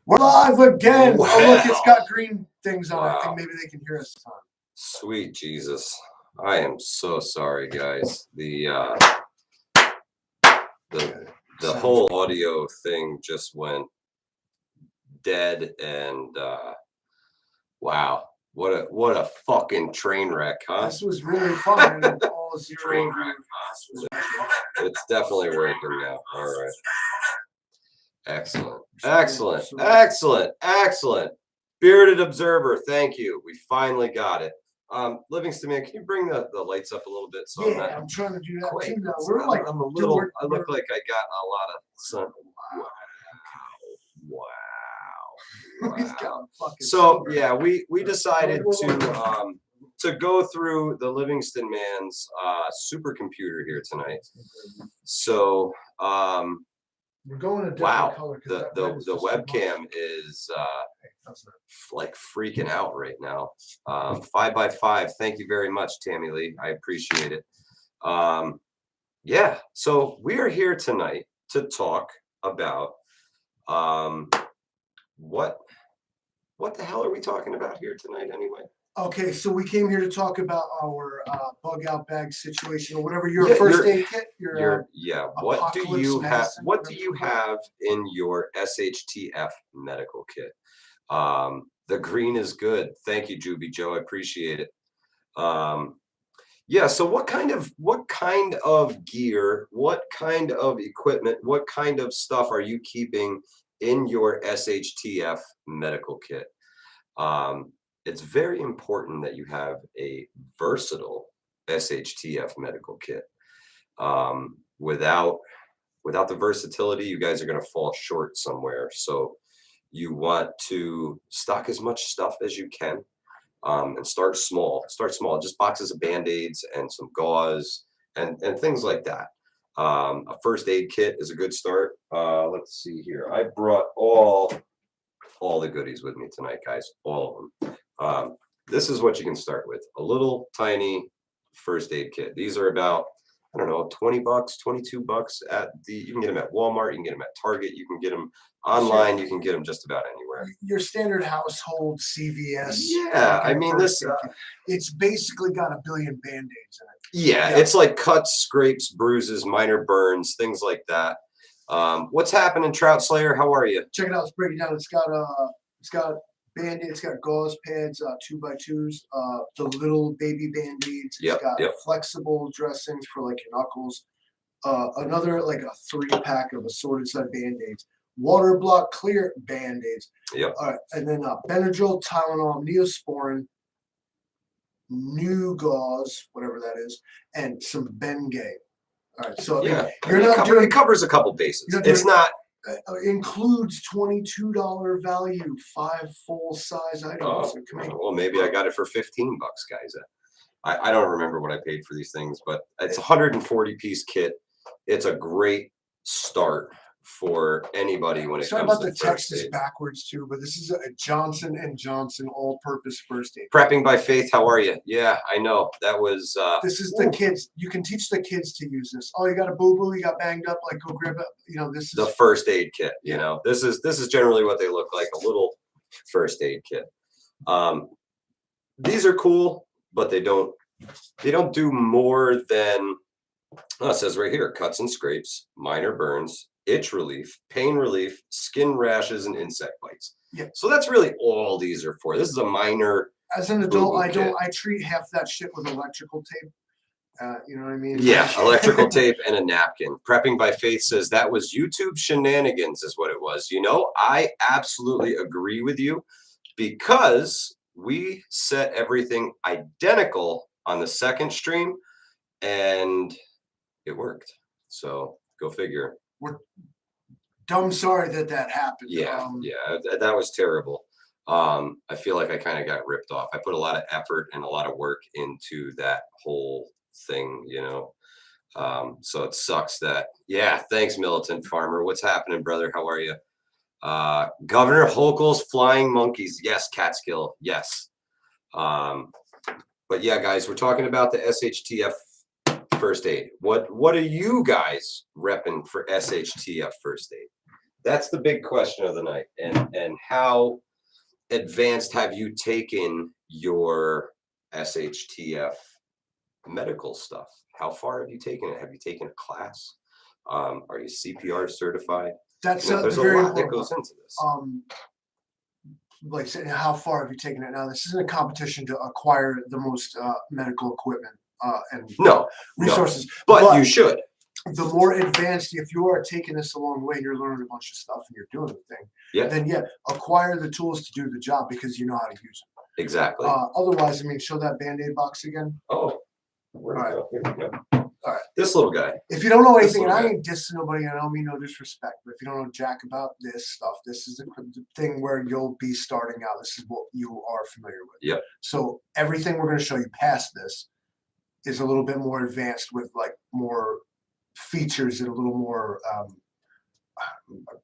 We're live again. Wow. Oh, look, it's got green things on it. I Wow. think maybe they can hear us. Sweet Jesus. I am so sorry, guys. The whole audio thing just went dead, and wow. What a fucking train wreck, huh? This was really fun. And all Train wreck, huh? It's definitely working now. All right. Excellent. Excellent. Excellent. Excellent. Bearded Observer, thank you. We finally got it. Livingston, man, can you bring the lights up a little bit? So yeah, I'm trying to do that too now. We're like, I'm a little. I look like I got a lot of sun. Wow. So yeah, we decided to go through the Livingston man's supercomputer here tonight. So we're going a different wow, color. The webcam is like freaking out right now. 5x5. Thank you very much, Tammy Lee. I appreciate it. Yeah, so we are here tonight to talk about what the hell are we talking about here tonight anyway? Okay, so we came here to talk about our bug out bag situation, or whatever your first aid kit. What do you have? What do you have in your SHTF medical kit? The green is good. Thank you, Juby Joe. I appreciate it. Yeah. So what kind of gear? What kind of equipment? What kind of stuff are you keeping in your SHTF medical kit? It's very important that you have a versatile SHTF medical kit. Without the versatility, you guys are going to fall short somewhere. So you want to stock as much stuff as you can, and start small. Just boxes of Band-Aids and some gauze and things like that. A first aid kit is a good start. Let's see here. I brought all the goodies with me tonight, guys. All of them. This is what you can start with. A little tiny first aid kit. These are about, I don't know, $20, $22 you can get them at Walmart, you can get them at Target, you can get them online, you can get them just about anywhere. Your standard household CVS. Yeah, I mean, it's basically got a billion Band-Aids in it. Yeah, it's like cuts, scrapes, bruises, minor burns, things like that. What's happening, Trout Slayer? How are you? Check it out. Let's break it down. It's got Band-Aid. It's got gauze pads, 2x2s, the little baby Band-Aids. It's got flexible dressings for like your knuckles. Another like a 3-pack of assorted side Band-Aids. Water block clear Band-Aids. Yep. All right, and then Benadryl, Tylenol, Neosporin, new gauze, whatever that is, and some Bengay. All right, so it covers a couple bases. It's not. Includes $22 value, 5 full-size items. Well, maybe I got it for $15, guys. I don't remember what I paid for these things, but it's a 140-piece kit. It's a great start for anybody when it comes to first aid. Sorry about the text is backwards too, but this is a Johnson & Johnson all-purpose first aid. Prepping by Faith, how are you? Yeah, I know. That was... this is the kids. You can teach the kids to use this. Oh, you got a boo-boo, you got banged up, like go grab it. This is... The first aid kit, This is generally what they look like, a little first aid kit. These are cool, but they don't do more than... it says right here, cuts and scrapes, minor burns, itch relief, pain relief, skin rashes, and insect bites. Yeah. So that's really all these are for. This is a minor. As an adult, I treat half that shit with electrical tape. You know what I mean? Yeah, electrical tape and a napkin. Prepping by Faith says that was YouTube shenanigans is what it was. I absolutely agree with you, because we set everything identical on the second stream and it worked. So go figure. We're dumb sorry that happened. Yeah, that was terrible. I feel like I kind of got ripped off. I put a lot of effort and a lot of work into that whole thing, so it sucks that. Yeah, thanks, Militant Farmer. What's happening, brother? How are you? Governor Hochul's Flying Monkeys. Yes, Catskill. Yes. But yeah, guys, we're talking about the SHTF first aid. What are you guys repping for SHTF first aid? That's the big question of the night. And how advanced have you taken your SHTF medical stuff? How far have you taken it? Have you taken a class? Are you CPR certified? That's There's a very lot that important. goes into this. Like saying how far have you taken it? Now this isn't a competition to acquire the most medical equipment and No, resources, but you should. The more advanced, if you are taking this a long way, you're learning a bunch of stuff and you're doing the thing. Then acquire the tools to do the job because you know how to use them. Exactly. Otherwise, I mean, show that Band-Aid box again. Oh, where'd it go? Here we go. All right. This little guy. If you don't know anything, and I ain't dissing nobody, I don't mean no disrespect, but if you don't know jack about this stuff, this is the thing where you'll be starting out. This is what you are familiar with. Yep. So everything we're going to show you past this is a little bit more advanced with like more features and a little more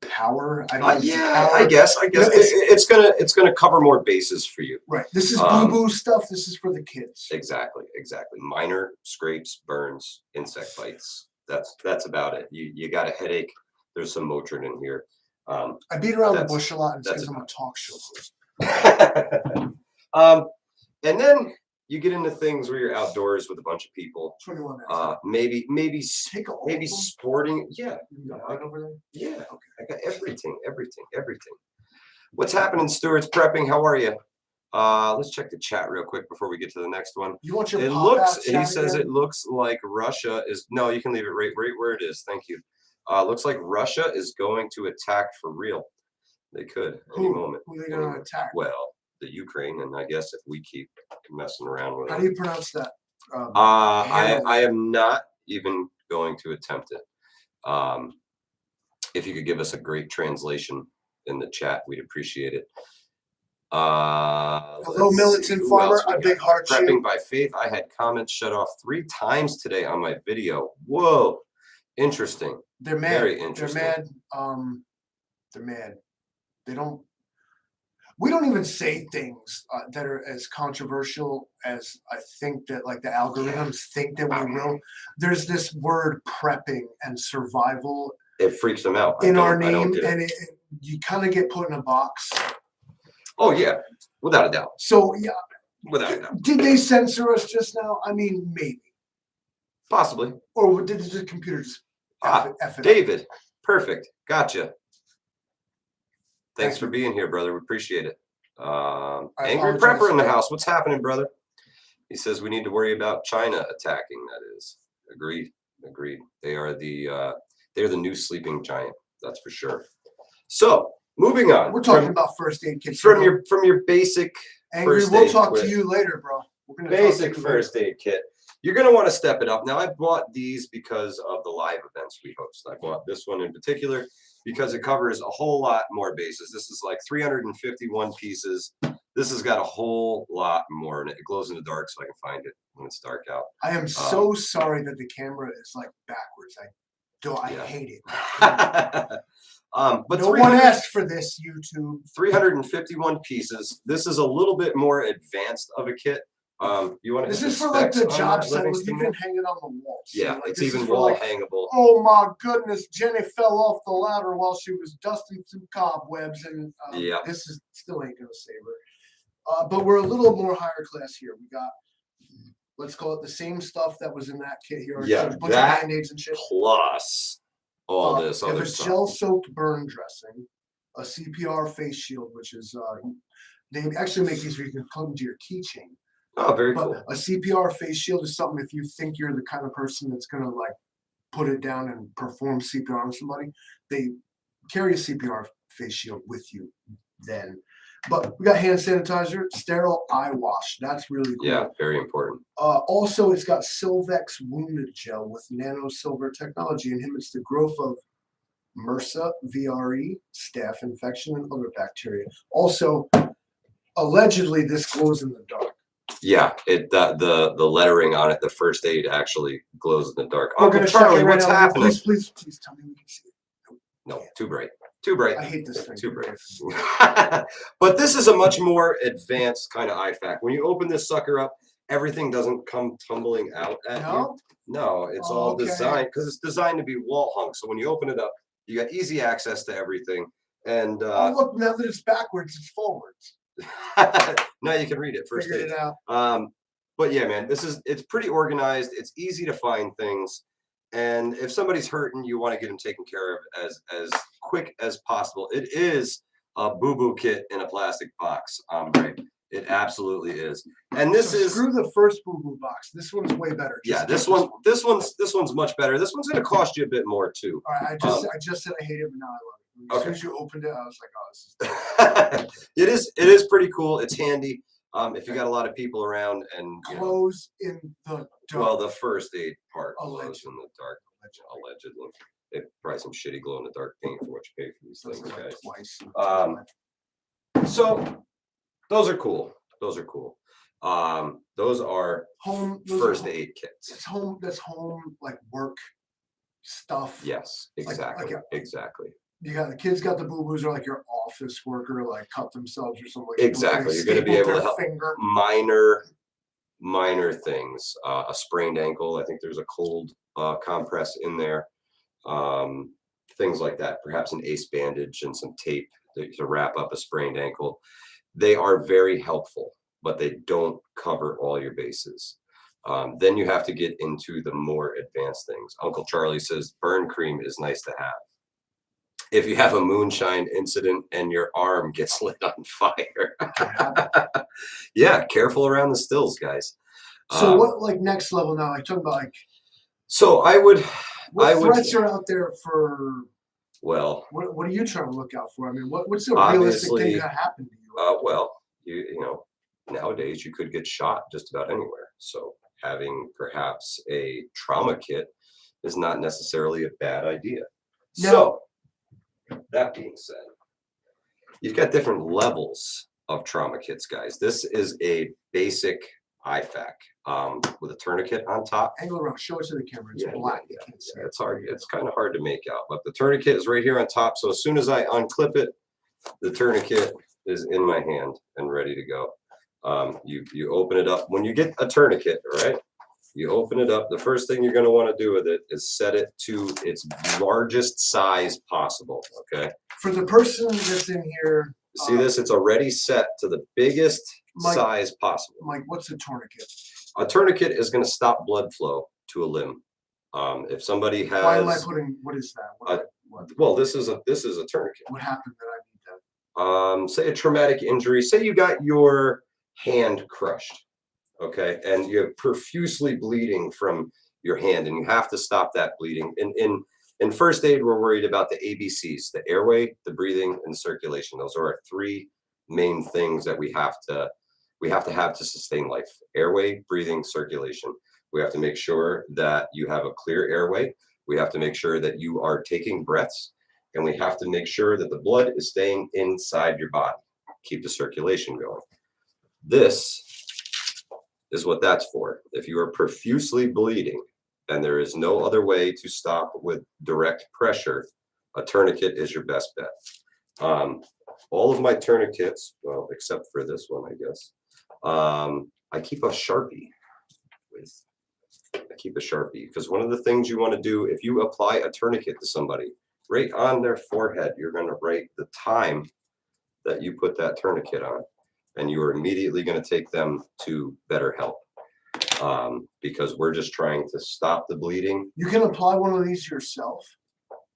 power. I guess it's gonna cover more bases for you. Right. This is boo-boo stuff. This is for the kids. Exactly. Minor scrapes, burns, insect bites. That's about it. You got a headache. There's some Motrin in here. I beat around the bush a lot because I'm a talk show host. And then you get into things where you're outdoors with a bunch of people. 21 maybe sporting. Yeah. Right over there? Yeah. Okay. I got everything. What's happening, Stewart's Prepping? How are you? Let's check the chat real quick before we get to the next one. You want your he says it looks like Russia is no, you can leave it right where it is. Thank you. Looks like Russia is going to attack for real. They could any moment. Who are they going to attack? Well, the Ukraine, and I guess if we keep messing around with it. How do you pronounce that? I am not even going to attempt it. If you could give us a great translation in the chat, we'd appreciate it. Hello, militant farmer, a big heart shape. Prepping by faith. I had comments shut off 3 times today on my video. Whoa, interesting. They're mad. Very interesting. They're mad. They're mad. They don't. We don't even say things that are as controversial as I think that like the algorithms think that we will. There's this word prepping and survival. It freaks them out. In our name, and you kind of get put in a box. Oh yeah, without a doubt. So yeah, without a doubt. Did they censor us just now? I mean, maybe. Possibly. Or did the computer just F it David, perfect. Gotcha. Thanks for being here, brother. We appreciate it. Angry Prepper in the house. What's happening, brother? He says we need to worry about China attacking. That is agreed. They are the new sleeping giant. That's for sure. So moving on. We're talking about first aid kits from your basic. Angry, we'll talk to you later, bro. We're gonna basic first aid kit. You're going to want to step it up. Now, I bought these because of the live events we host. I bought this one in particular because it covers a whole lot more bases. This is like 351 pieces. This has got a whole lot more in it. It glows in the dark so I can find it when it's dark out. I am so sorry that the camera is like backwards. I hate it. But no one asked for this, YouTube. 351 pieces. This is a little bit more advanced of a kit. You want to? This is for like the job site. You can hang it on the walls. Yeah, like, it's even wall hangable. Oh my goodness, Jenny fell off the ladder while she was dusting some cobwebs, and this is still ain't gonna save her. But we're a little more higher class here. We got, let's call it the same stuff that was in that kit here. Yeah, a bunch of Band-Aids and shit. Plus all this other stuff. Gel-soaked burn dressing, a CPR face shield, which is they actually make these where you can plug into your keychain. Oh, very cool. A CPR face shield is something if you think you're the kind of person that's going to like put it down and perform CPR on somebody, they carry a CPR face shield with you then. But we got hand sanitizer, sterile eye wash. That's really cool. Yeah, very important. Also, it's got Silvex wounded gel with nano silver technology inhibits the growth of MRSA, VRE, staph infection, and other bacteria. Also, allegedly, this glows in the dark. Yeah, the lettering on it, the first aid actually glows in the dark. Uncle Charlie, what's happening? Please tell me we can see it. No, too bright. Too bright. I hate this thing. Too bright. But this is a much more advanced kind of IFAK. When you open this sucker up, everything doesn't come tumbling out at you. No, it's all designed because it's designed to be wall hung. So when you open it up, You got easy access to everything. And oh, look, now that it's backwards, it's forwards. now you can read it first. Figured it out. But yeah, man, it's pretty organized. It's easy to find things. And if somebody's hurting, you want to get them taken care of as quick as possible. It is a boo-boo kit in a plastic box. Right. It absolutely is. And this is screw the first boo-boo box. This one's way better. Yeah, this one's much better. This one's gonna cost you a bit more too. All right, I just said I hate it, but now I love it. As soon as you opened it, I was like, oh, this is it is pretty cool. It's handy. If you got a lot of people around and glows in the dark. Well, the first aid part Allegedly. glows in the dark. Allegedly. They probably some shitty glow in the dark paint for what you pay for these things, guys. Twice. So those are cool. Those are cool. Those are home first aid kits. It's home. That's home, like work stuff. Yes, exactly. Exactly. You got the kids got the boo-boos, or like your office worker like cut themselves or something. Like exactly. You're going to be able to help minor things. A sprained ankle. I think there's a cold compress in there. Things like that. Perhaps an ace bandage and some tape to wrap up a sprained ankle. They are very helpful, but they don't cover all your bases. Then you have to get into the more advanced things. Uncle Charlie says burn cream is nice to have. If you have a moonshine incident and your arm gets lit on fire. Yeah, careful around the stills, guys. So what, like next level now? Like talking about like. So what threats are out there for? Well, what are you trying to look out for? I mean, what's the realistic thing that happen to you? Well, you know, nowadays you could get shot just about anywhere. So having perhaps a trauma kit is not necessarily a bad idea. No. So that being said, you've got different levels of trauma kits, guys. This is a basic IFAK with a tourniquet on top. Angle around, show it to the camera. It's black. Yeah, it's hard. It's kind of hard to make out, but the tourniquet is right here on top. So as soon as I unclip it, the tourniquet is in my hand and ready to go. You open it up. When you get a tourniquet, all right, you open it up. The first thing you're going to want to do with it is set it to its largest size possible. Okay. For the person that's in here, see this? It's already set to the biggest size possible. Mike, what's a tourniquet? A tourniquet is going to stop blood flow to a limb. If somebody has, why am I putting? What is that? Well, this is a tourniquet. What happened that I need that? Say a traumatic injury. Say you got your hand crushed, okay, and you're profusely bleeding from your hand, and you have to stop that bleeding. In first aid, we're worried about the ABCs: the airway, the breathing, and circulation. Those are our three main things that we have to have to sustain life: airway, breathing, circulation. We have to make sure that you have a clear airway. We have to make sure that you are taking breaths, and we have to make sure that the blood is staying inside your body. Keep the circulation going. This is what that's for. If you are profusely bleeding and there is no other way to stop with direct pressure, a tourniquet is your best bet. All of my tourniquets, well, except for this one, I guess, I keep a Sharpie because one of the things you want to do if you apply a tourniquet to somebody, right on their forehead, you're going to write the time that you put that tourniquet on, and you are immediately going to take them to better help, because we're just trying to stop the bleeding. You can apply one of these yourself?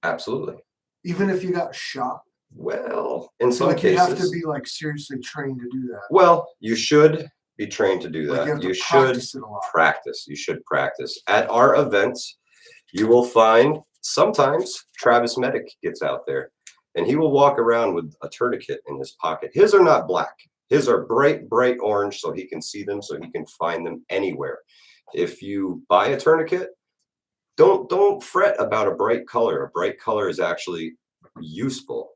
Absolutely. Even if you got shot? Well, in some cases. You have to be like seriously trained to do that. Well, you should be trained to do that. You should practice. You should practice. At our events, you will find sometimes Travis Medic gets out there and he will walk around with a tourniquet in his pocket. His are not black. His are bright, bright orange, so he can see them, so he can find them anywhere. If you buy a tourniquet, don't fret about a bright color. A bright color is actually useful.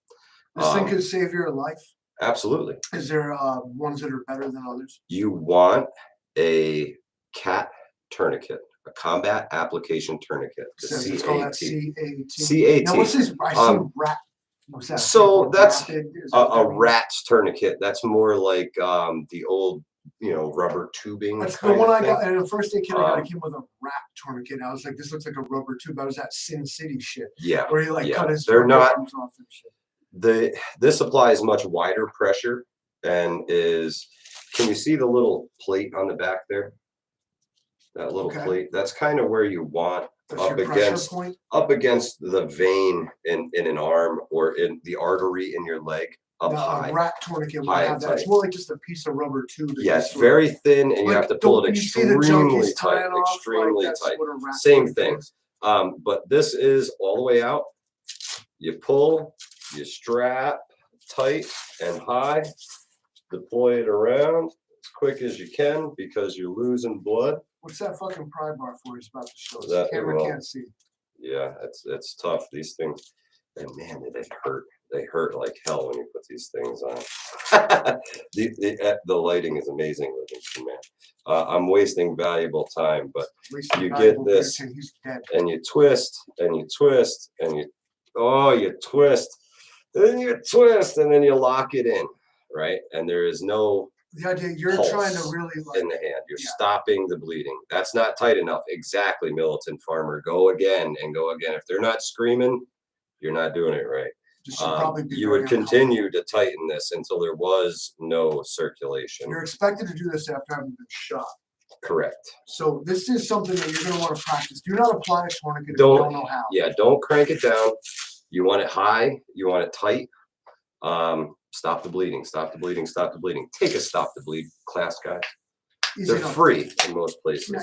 This thing could save your life. Absolutely. Is there ones that are better than others? You want a CAT tourniquet, a combat application tourniquet. It's called that CAT. CAT. Now, what's this? I see rat. What's that? So that's a rat's tourniquet. That's more like the old rubber tubing. That's the one I got. And the first aid kit I got, it came with a rat tourniquet. I was like, this looks like a rubber tube. That was that Sin City shit. Yeah. Where he like cut his They're not. arms off and shit. This applies much wider pressure and is. Can you see the little plate on the back there? That little plate. That's kind of where you want up against the vein in an arm or in the artery in your leg. Up high. A rat tourniquet will have that. It's more like just a piece of rubber tube. Yeah, it's very thin, and you have to pull it extremely tight. Extremely tight. Same thing. But this is all the way out. You pull, you strap tight and high, deploy it around as quick as you can because you're losing blood. What's that fucking pry bar for? He's about to show us. The camera can't see. Yeah, it's tough. These things, and man, they hurt. They hurt like hell when you put these things on. The lighting is amazing, man. I'm wasting valuable time, but you get this, and you twist, and you twist, and you twist, then you twist, and then you lock it in, right? And there is no. The idea you're trying to really in the hand. You're stopping the bleeding. That's not tight enough. Exactly, militant farmer. Go again and go again. If they're not screaming, you're not doing it right. You would continue to tighten this until there was no circulation. You're expected to do this after having been shot. Correct. So this is something that you're going to want to practice. Do not apply a tourniquet if you don't know how. Yeah, don't crank it down. You want it high. You want it tight. Stop the bleeding. Stop the bleeding. Stop the bleeding. Take a stop the bleed class, guys. They're free in most places. Now,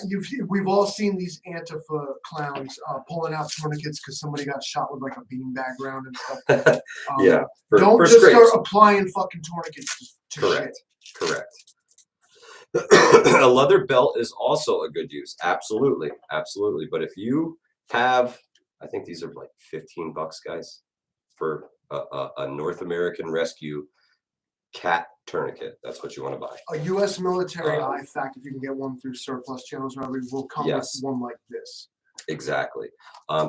we've all seen these Antifa clowns pulling out tourniquets because somebody got shot with like a beanbag round and stuff. Yeah. Don't just start applying fucking tourniquets to Correct. shit. Correct. A leather belt is also a good use. Absolutely. Absolutely. But if you have, I think these are like $15, guys, for a North American Rescue cat tourniquet. That's what you want to buy. A U.S. military IFAK, if you can get one through surplus channels, will come with one like this. Exactly.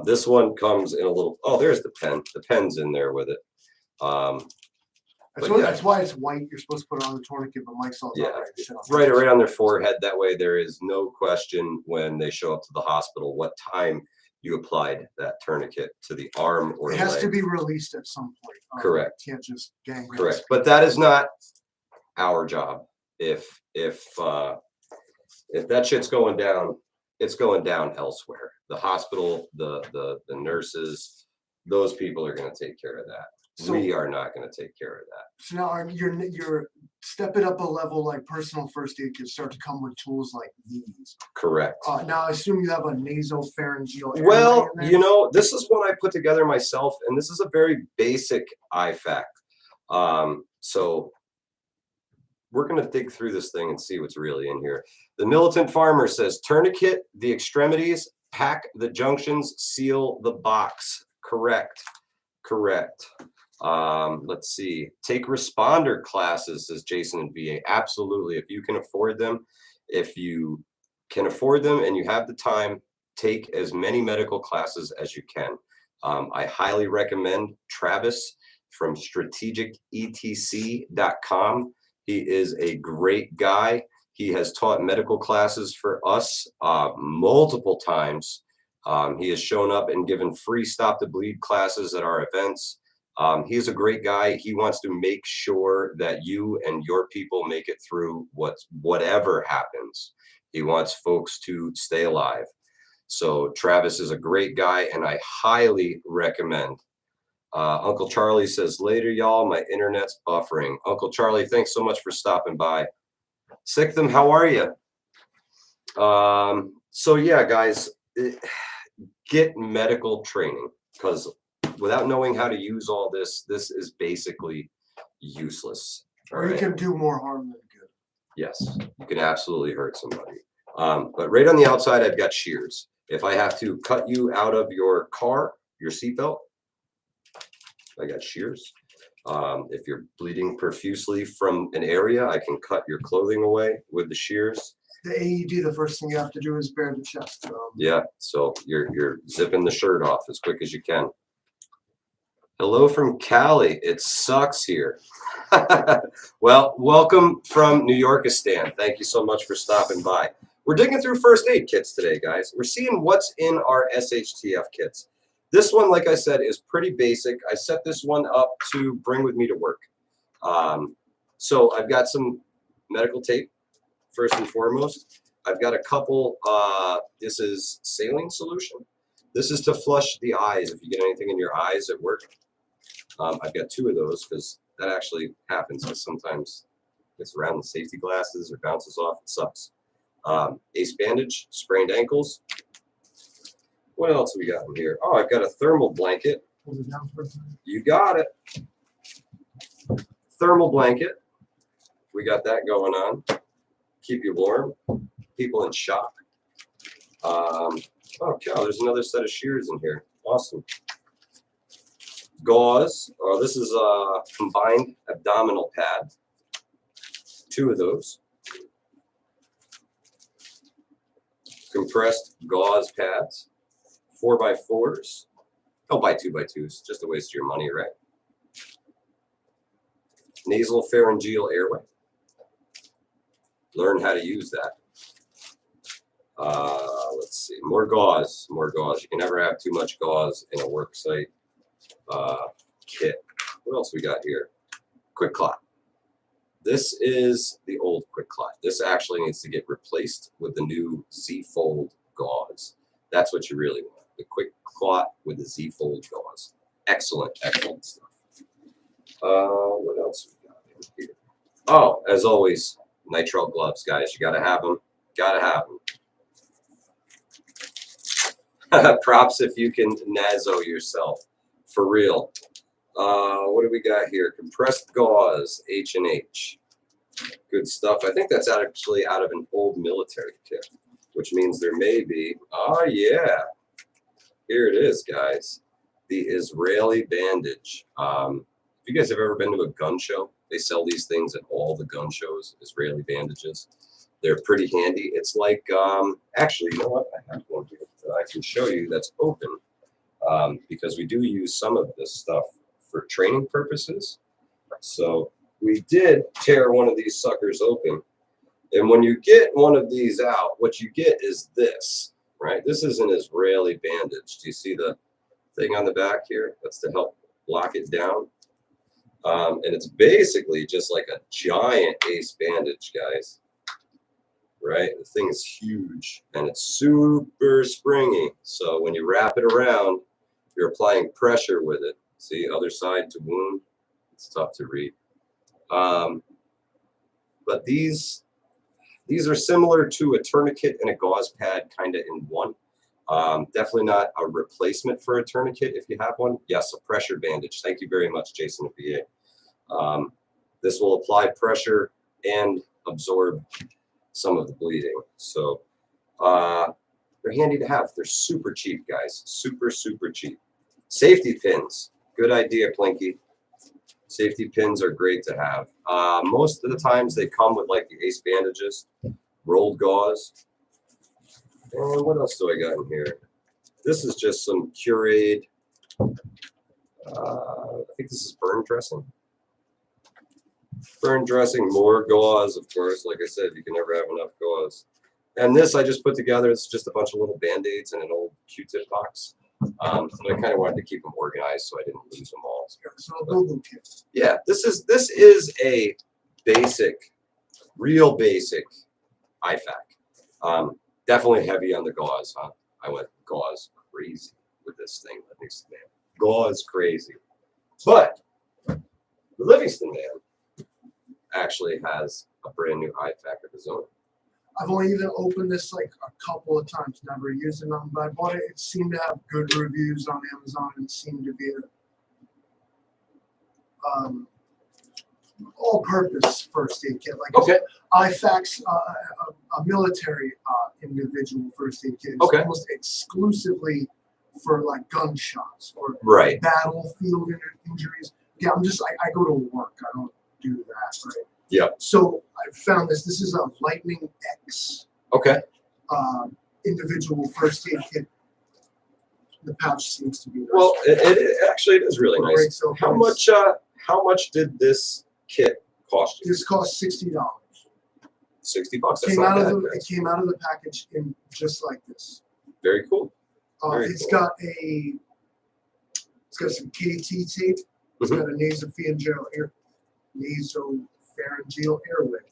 This one comes in a little. Oh, there's the pen. The pen's in there with it. That's why it's white. You're supposed to put it on the tourniquet, but Mike saw right on their forehead. That way, there is no question when they show up to the hospital what time you applied that tourniquet to the arm or leg. It has to be released at some point. Correct. You can't just gangrene. Correct. But that is not our job. If that shit's going down, it's going down elsewhere. The hospital, the nurses, those people are going to take care of that. So, we are not going to take care of that. So now you're stepping up a level. Like personal first aid can start to come with tools like these. Correct. Now I assume you have a nasopharyngeal. Well, this is one I put together myself, and this is a very basic IFAK. So we're going to dig through this thing and see what's really in here. The militant farmer says, tourniquet the extremities, pack the junctions, seal the box. Correct. Let's see. Take responder classes, says Jason in VA. Absolutely. If you can afford them, and you have the time, take as many medical classes as you can. I highly recommend Travis from strategicetc.com. He is a great guy. He has taught medical classes for us multiple times. He has shown up and given free Stop the Bleed classes at our events. He's a great guy. He wants to make sure that you and your people make it through whatever happens. He wants folks to stay alive. So Travis is a great guy, and I highly recommend. Uncle Charlie says, later, y'all, my internet's buffering. Uncle Charlie, thanks so much for stopping by. Siktham, how are you? So yeah, guys, get medical training, because without knowing how to use all this, this is basically useless. Or you can do more harm than good. Yes, you can absolutely hurt somebody. But right on the outside, I've got shears. If I have to cut you out of your car, your seatbelt, I got shears. If you're bleeding profusely from an area, I can cut your clothing away with the shears. The AED, the first thing you have to do is bare the chest. Yeah, so you're zipping the shirt off as quick as you can. Hello from Cali. It sucks here. Well, welcome from New Yorkistan. Thank you so much for stopping by. We're digging through first aid kits today, guys. We're seeing what's in our SHTF kits. This one, like I said, is pretty basic. I set this one up to bring with me to work. So I've got some medical tape, first and foremost. I've got a couple, this is saline solution. This is to flush the eyes if you get anything in your eyes at work. I've got 2 of those because that actually happens, because sometimes it's around the safety glasses or bounces off. It sucks. Ace bandage, sprained ankles. What else we got in here? Oh, I've got a thermal blanket. You got it. Thermal blanket. We got that going on. Keep you warm. People in shock. Oh, cow, there's another set of shears in here. Awesome. Gauze. Oh, this is a combined abdominal pad. 2 of those. Compressed gauze pads. 4x4s. Don't buy 2x2s. Just a waste of your money, right? Nasal pharyngeal airway. Learn how to use that. Let's see. More gauze. More gauze. You can never have too much gauze in a work site kit. What else we got here? Quick clot. This is the old quick clot. This actually needs to get replaced with the new Z-fold gauze. That's what you really want. The quick clot with the Z-fold gauze. Excellent, excellent stuff. What else we got in here? Oh, as always, nitrile gloves, guys. You gotta have them. Gotta have them. Props if you can naso yourself. For real. What do we got here? Compressed gauze, H&H. Good stuff. I think that's actually out of an old military kit, which means there may be, oh yeah, here it is, guys. The Israeli bandage. If you guys have ever been to a gun show, they sell these things at all the gun shows, Israeli bandages. They're pretty handy. It's like, actually, you know what? I have one here that I can show you that's open, because we do use some of this stuff for training purposes. So we did tear one of these suckers open. And when you get one of these out, what you get is this, right? This is an Israeli bandage. Do you see the thing on the back here? That's to help lock it down. And it's basically just like a giant ace bandage, guys. Right? The thing is huge and it's super springy. So when you wrap it around, you're applying pressure with it. See, other side to wound. It's tough to read. But these are similar to a tourniquet and a gauze pad kind of in one. Definitely not a replacement for a tourniquet if you have one. Yes, a pressure bandage. Thank you very much, Jason at VA. This will apply pressure and absorb some of the bleeding. So they're handy to have. They're super cheap, guys. Super, super cheap. Safety pins. Good idea, Plinky. Safety pins are great to have. Most of the times they come with like the ace bandages, rolled gauze. And what else do I got in here? This is just some Curade. I think this is burn dressing. Burn dressing, more gauze, of course. Like I said, you can never have enough gauze. And this I just put together. It's just a bunch of little Band-Aids in an old Q-tip box. So I kind of wanted to keep them organized so I didn't lose them all. Yeah, this is a basic, real basic IFAK. Definitely heavy on the gauze, huh? I went gauze crazy with this thing. Gauze crazy. But the Livingston man actually has a brand new IFAK of his own. I've only even opened this like a couple of times, never used it, but I bought it. It seemed to have good reviews on Amazon and seemed to be a all-purpose first aid kit. Like okay. IFAK's a military individual first aid kit. It's okay. Almost exclusively for like gunshots or right. battlefield injuries. Yeah, I go to work. I don't do that, right? Yeah. So I found this. This is a Lightning X. Okay. Individual first aid kit. The pouch seems to be nice. Well, it actually is really nice. So how much did this kit cost you? This cost $60. $60. That's It not bad, it guys. came out of the package in just like this. Very cool. Very It's cool. got some KT tape. It's got a nasopharyngeal airway.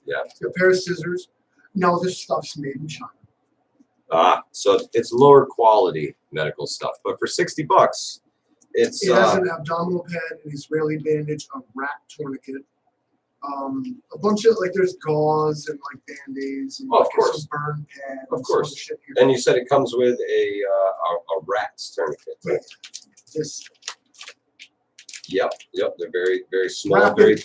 Yeah. It's got a pair of scissors. No, this stuff's made in China. So it's lower quality medical stuff, but for $60, it has an abdominal pad, an Israeli bandage, a rat tourniquet, a bunch of there's gauze and band-aids and of course, some burn pad. Of course. Shit here. And you said it comes with a rat's tourniquet, right? This. Yep. They're very, very small, rapid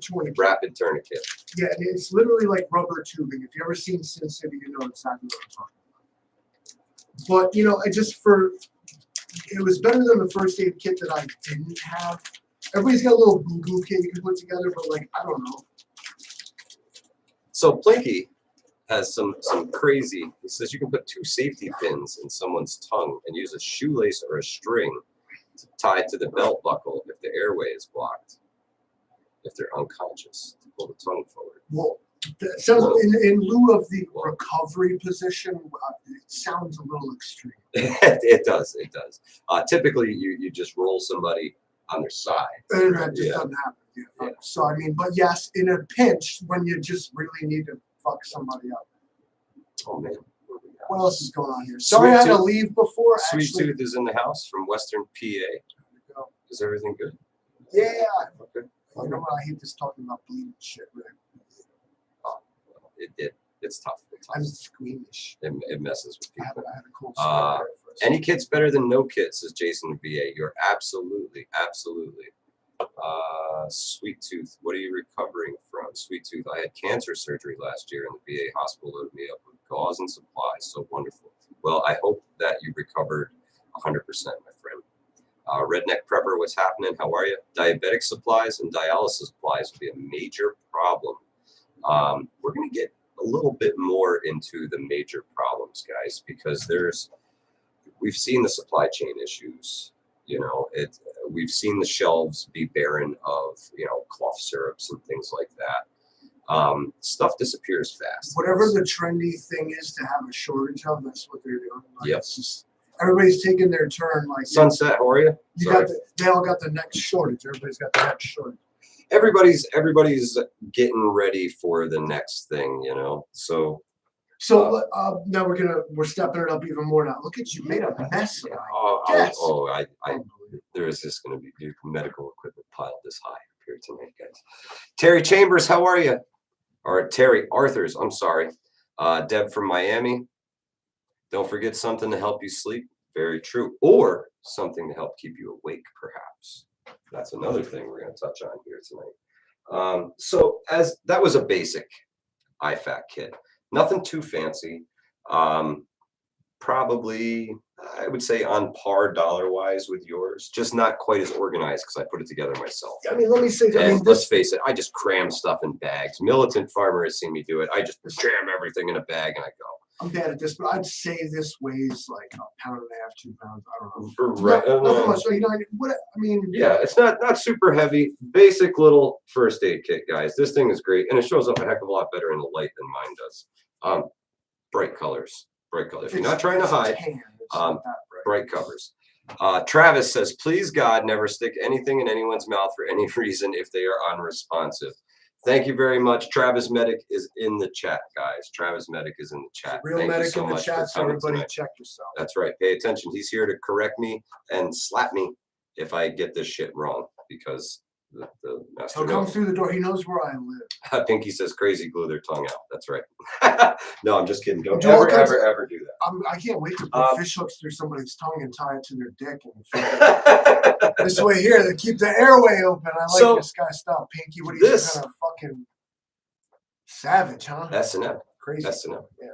tourniquet. Rapid tourniquet. Yeah, and it's literally like rubber tubing. If you ever seen Sin City, you know exactly what I'm talking about. But it was better than the first aid kit that I didn't have. Everybody's got a little boo-boo kit you can put together, but I don't know. So Plinky has some crazy. He says you can put 2 safety pins in someone's tongue and use a shoelace or a string to tie to the belt buckle if the airway is blocked. If they're unconscious, to pull the tongue forward. Well, that sounds in lieu of the recovery position. It sounds a little extreme. It does. Typically, you just roll somebody on their side. And that just doesn't happen. Yeah. So but yes, in a pinch, when you just really need to fuck somebody up. Oh man. What else is going on here? Sorry, I had to leave before. Sweet Tooth is in the house from Western PA. Is everything good? Yeah. Okay. You know what? I hate this talking about bleeding shit. Right? It's tough. I'm squeamish. It messes with people. I had a cold sore. Any kit's better than no kit, says Jason VA. You're absolutely. Sweet Tooth, what are you recovering from? Sweet Tooth, I had cancer surgery last year, and the VA hospital loaded me up with gauze and supplies. So wonderful. Well, I hope that you recovered 100%, my friend. Redneck Prepper, what's happening? How are you? Diabetic supplies and dialysis supplies will be a major problem. We're going to get a little bit more into the major problems, guys, because we've seen the supply chain issues. We've seen the shelves be barren of, cough syrups and things like that. Stuff disappears fast. Whatever the trendy thing is to have a shortage of, that's what they're doing. Yes. Just, everybody's taking their turn. Sunset, how are you? They all got the next shortage. Everybody's got the next shortage. Everybody's getting ready for the next thing, So now we're stepping it up even more now. Look at you, made a mess of it. There is just going to be medical equipment piled this high here tonight, guys. Terry Chambers, how are you? Or Terry Arthurs, I'm sorry. Deb from Miami. Don't forget something to help you sleep. Very true. Or something to help keep you awake, perhaps. That's another thing we're going to touch on here tonight. So as that was a basic IFAK kit. Nothing too fancy. Probably, I would say on par dollar-wise with yours. Just not quite as organized because I put it together myself. I mean, let me say, let's face it, I just cram stuff in bags. Militant Farmer has seen me do it. I just jam everything in a bag and I go. I'm bad at this, but I'd say this weighs like a pound and a half, 2 pounds. I don't know. Right. Nothing much. Yeah, it's not super heavy. Basic little first aid kit, guys. This thing is great, and it shows up a heck of a lot better in the light than mine does. Bright colors. If you're not trying to hide, bright covers. Travis says, please God, never stick anything in anyone's mouth for any reason if they are unresponsive. Thank you very much. Travis Medic is in the chat, guys. Travis Medic is in the chat. Real Medic in the chat, so everybody check yourself. That's right. Pay attention. He's here to correct me and slap me if I get this shit wrong, because the master He'll come through the door. He knows where I live. Pinky says crazy glue their tongue out. That's right. No, I'm just kidding. Don't ever do that. I can't wait to put fish hooks through somebody's tongue and tie it to their dick. And this way here, they keep the airway open. I like this guy. Stop, Pinky. What are you kind of fucking savage, huh? S&M. Crazy. S&M. Yeah.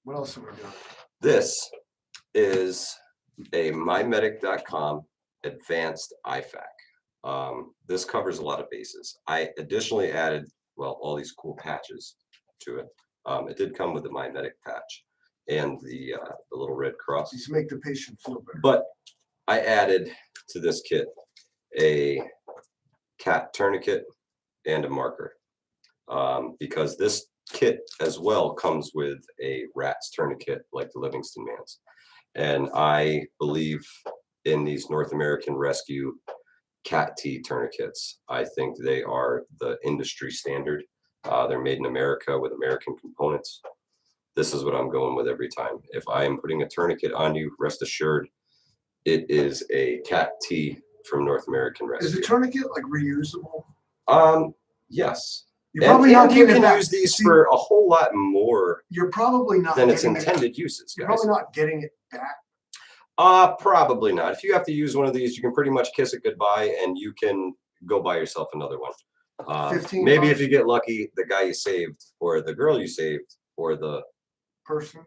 What else are we doing? This is a mymedic.com advanced IFAK. This covers a lot of bases. I additionally added, all these cool patches to it. It did come with the MyMedic patch and the little red cross. Just make the patient feel better. But I added to this kit a cat tourniquet, and a marker. Because this kit as well comes with a rat's tourniquet like the Livingston Man's. And I believe in these North American Rescue cat T tourniquets. I think they are the industry standard. They're made in America with American components. This is what I'm going with every time. If I am putting a tourniquet on you, rest assured, it is a cat T from North American Rescue. Is the tourniquet like reusable? Yes. You're probably not you getting can it use these for a whole lot more you're probably not than its getting intended uses, You're guys. probably not getting it back. Probably not. If you have to use one of these, you can pretty much kiss it goodbye and you can go buy yourself another one. 15 maybe bucks? if you get lucky, the guy you saved or the girl you saved or the Person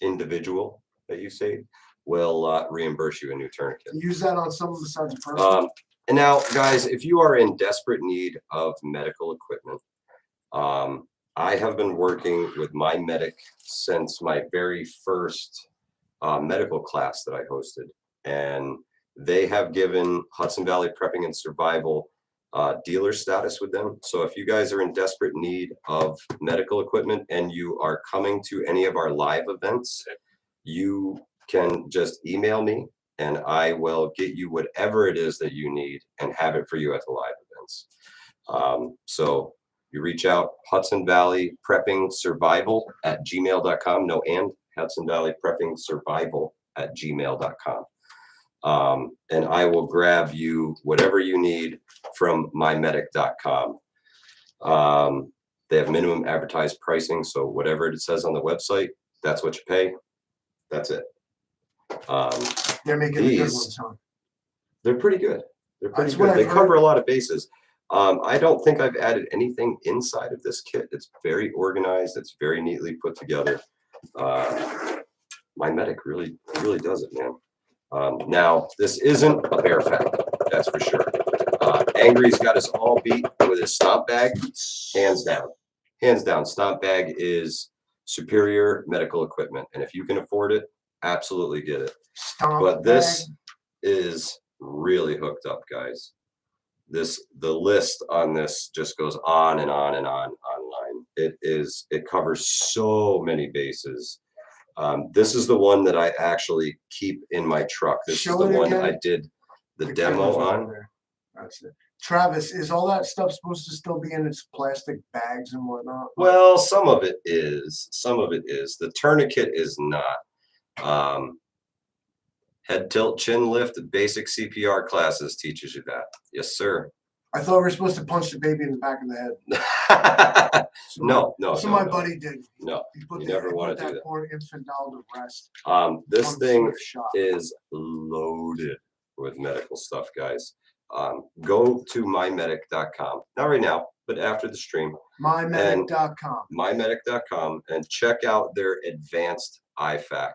individual that you saved will reimburse you a new tourniquet. use that on someone besides a person. And now, guys, if you are in desperate need of medical equipment, I have been working with my medic since my very first medical class that I hosted, and they have given Hudson Valley Prepping and Survival dealer status with them. So if you guys are in desperate need of medical equipment and you are coming to any of our live events, you can just email me and I will get you whatever it is that you need and have it for you at the live events. So you reach out, Hudson Valley Prepping Survival at gmail.com. No, and Hudson Valley Prepping Survival at gmail.com. And I will grab you whatever you need from mymedic.com. They have minimum advertised pricing, so whatever it says on the website, that's what you pay. That's it. They're making the good ones, huh? They're pretty good. They're pretty That's what good. They I've cover heard. a lot of bases. I don't think I've added anything inside of this kit. It's very organized. It's very neatly put together. My medic really does it, man. Now, this isn't a bear fact, that's for sure. Angry's got us all beat with his stomp bag, hands down. Hands down, stomp bag is superior medical equipment. And if you can afford it, absolutely get it. But this is really hooked up, guys. The list on this just goes on and on and on online. It covers so many bases. This is the one that I actually keep in my truck. This is the one I did the demo on. That's it. Travis, is all that stuff supposed to still be in its plastic bags and whatnot? Well, some of it is. Some of it is. The tourniquet is not. Head tilt, chin lift, basic CPR classes teaches you that. Yes, sir. I thought we were supposed to punch the baby in the back of the head. No. So my buddy did. No, you never want to do that. Poor infant doll to rest. This thing is loaded with medical stuff, guys. Go to mymedic.com. Not right now, but after the stream. Mymedic.com. Mymedic.com and check out their advanced IFAK.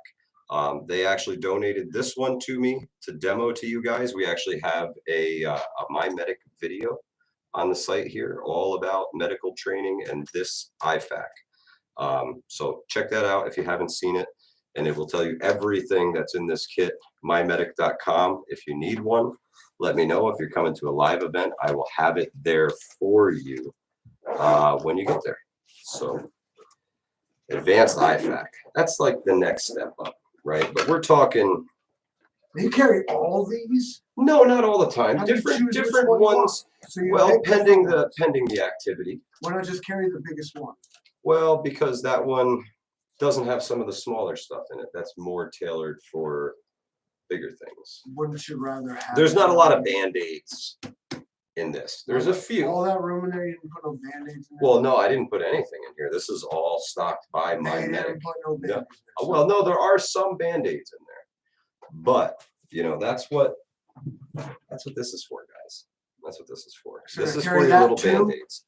They actually donated this one to me to demo to you guys. We actually have a MyMedic video on the site here, all about medical training and this IFAK. So check that out if you haven't seen it, and it will tell you everything that's in this kit. Mymedic.com. If you need one, let me know. If you're coming to a live event, I will have it there for you when you get there. So advanced IFAK. That's like the next step up. Right, but we're talking. You carry all these? No, not all the time. How Different one ones. So well, pending the activity. Why not just carry the biggest one? Well, because that one doesn't have some of the smaller stuff in it. That's more tailored for bigger things. Wouldn't you rather have? There's not a lot of Band-Aids in this. There's a few. All that room in there, you didn't put no Band-Aids in there? Well, no, I didn't put anything in here. This is all stocked by my medic. Put no Band-Aids in there. Well, no, there are some Band-Aids in there, but you know that's what this is for, guys. That's what this is for. So this is for your little Band-Aids.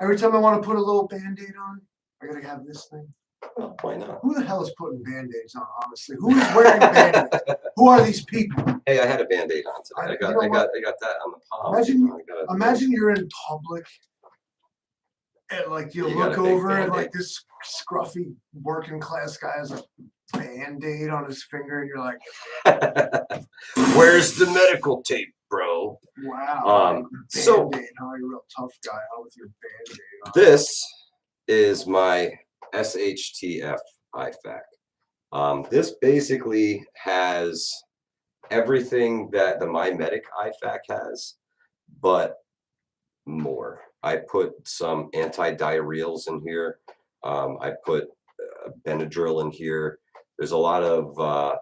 Every time I want to put a little Band-Aid on, I gotta have this thing. Well, why not? Who the hell is putting Band-Aids on? Honestly, who is wearing Band-Aids? Who are these people? Hey, I had a Band-Aid on today. I got that on the palm. Imagine you're in public and like you look over and like this scruffy working class guy has a Band-Aid on his finger and you're like, where's the medical tape? bro. Wow. So Band-Aid, huh? You're a real tough guy, huh, with your Band-Aid. Huh? this is my SHTF IFAK. This basically has everything that the MyMedic IFAK has, but more. I put some anti-diarrheals in here. I put Benadryl in here. There's a lot of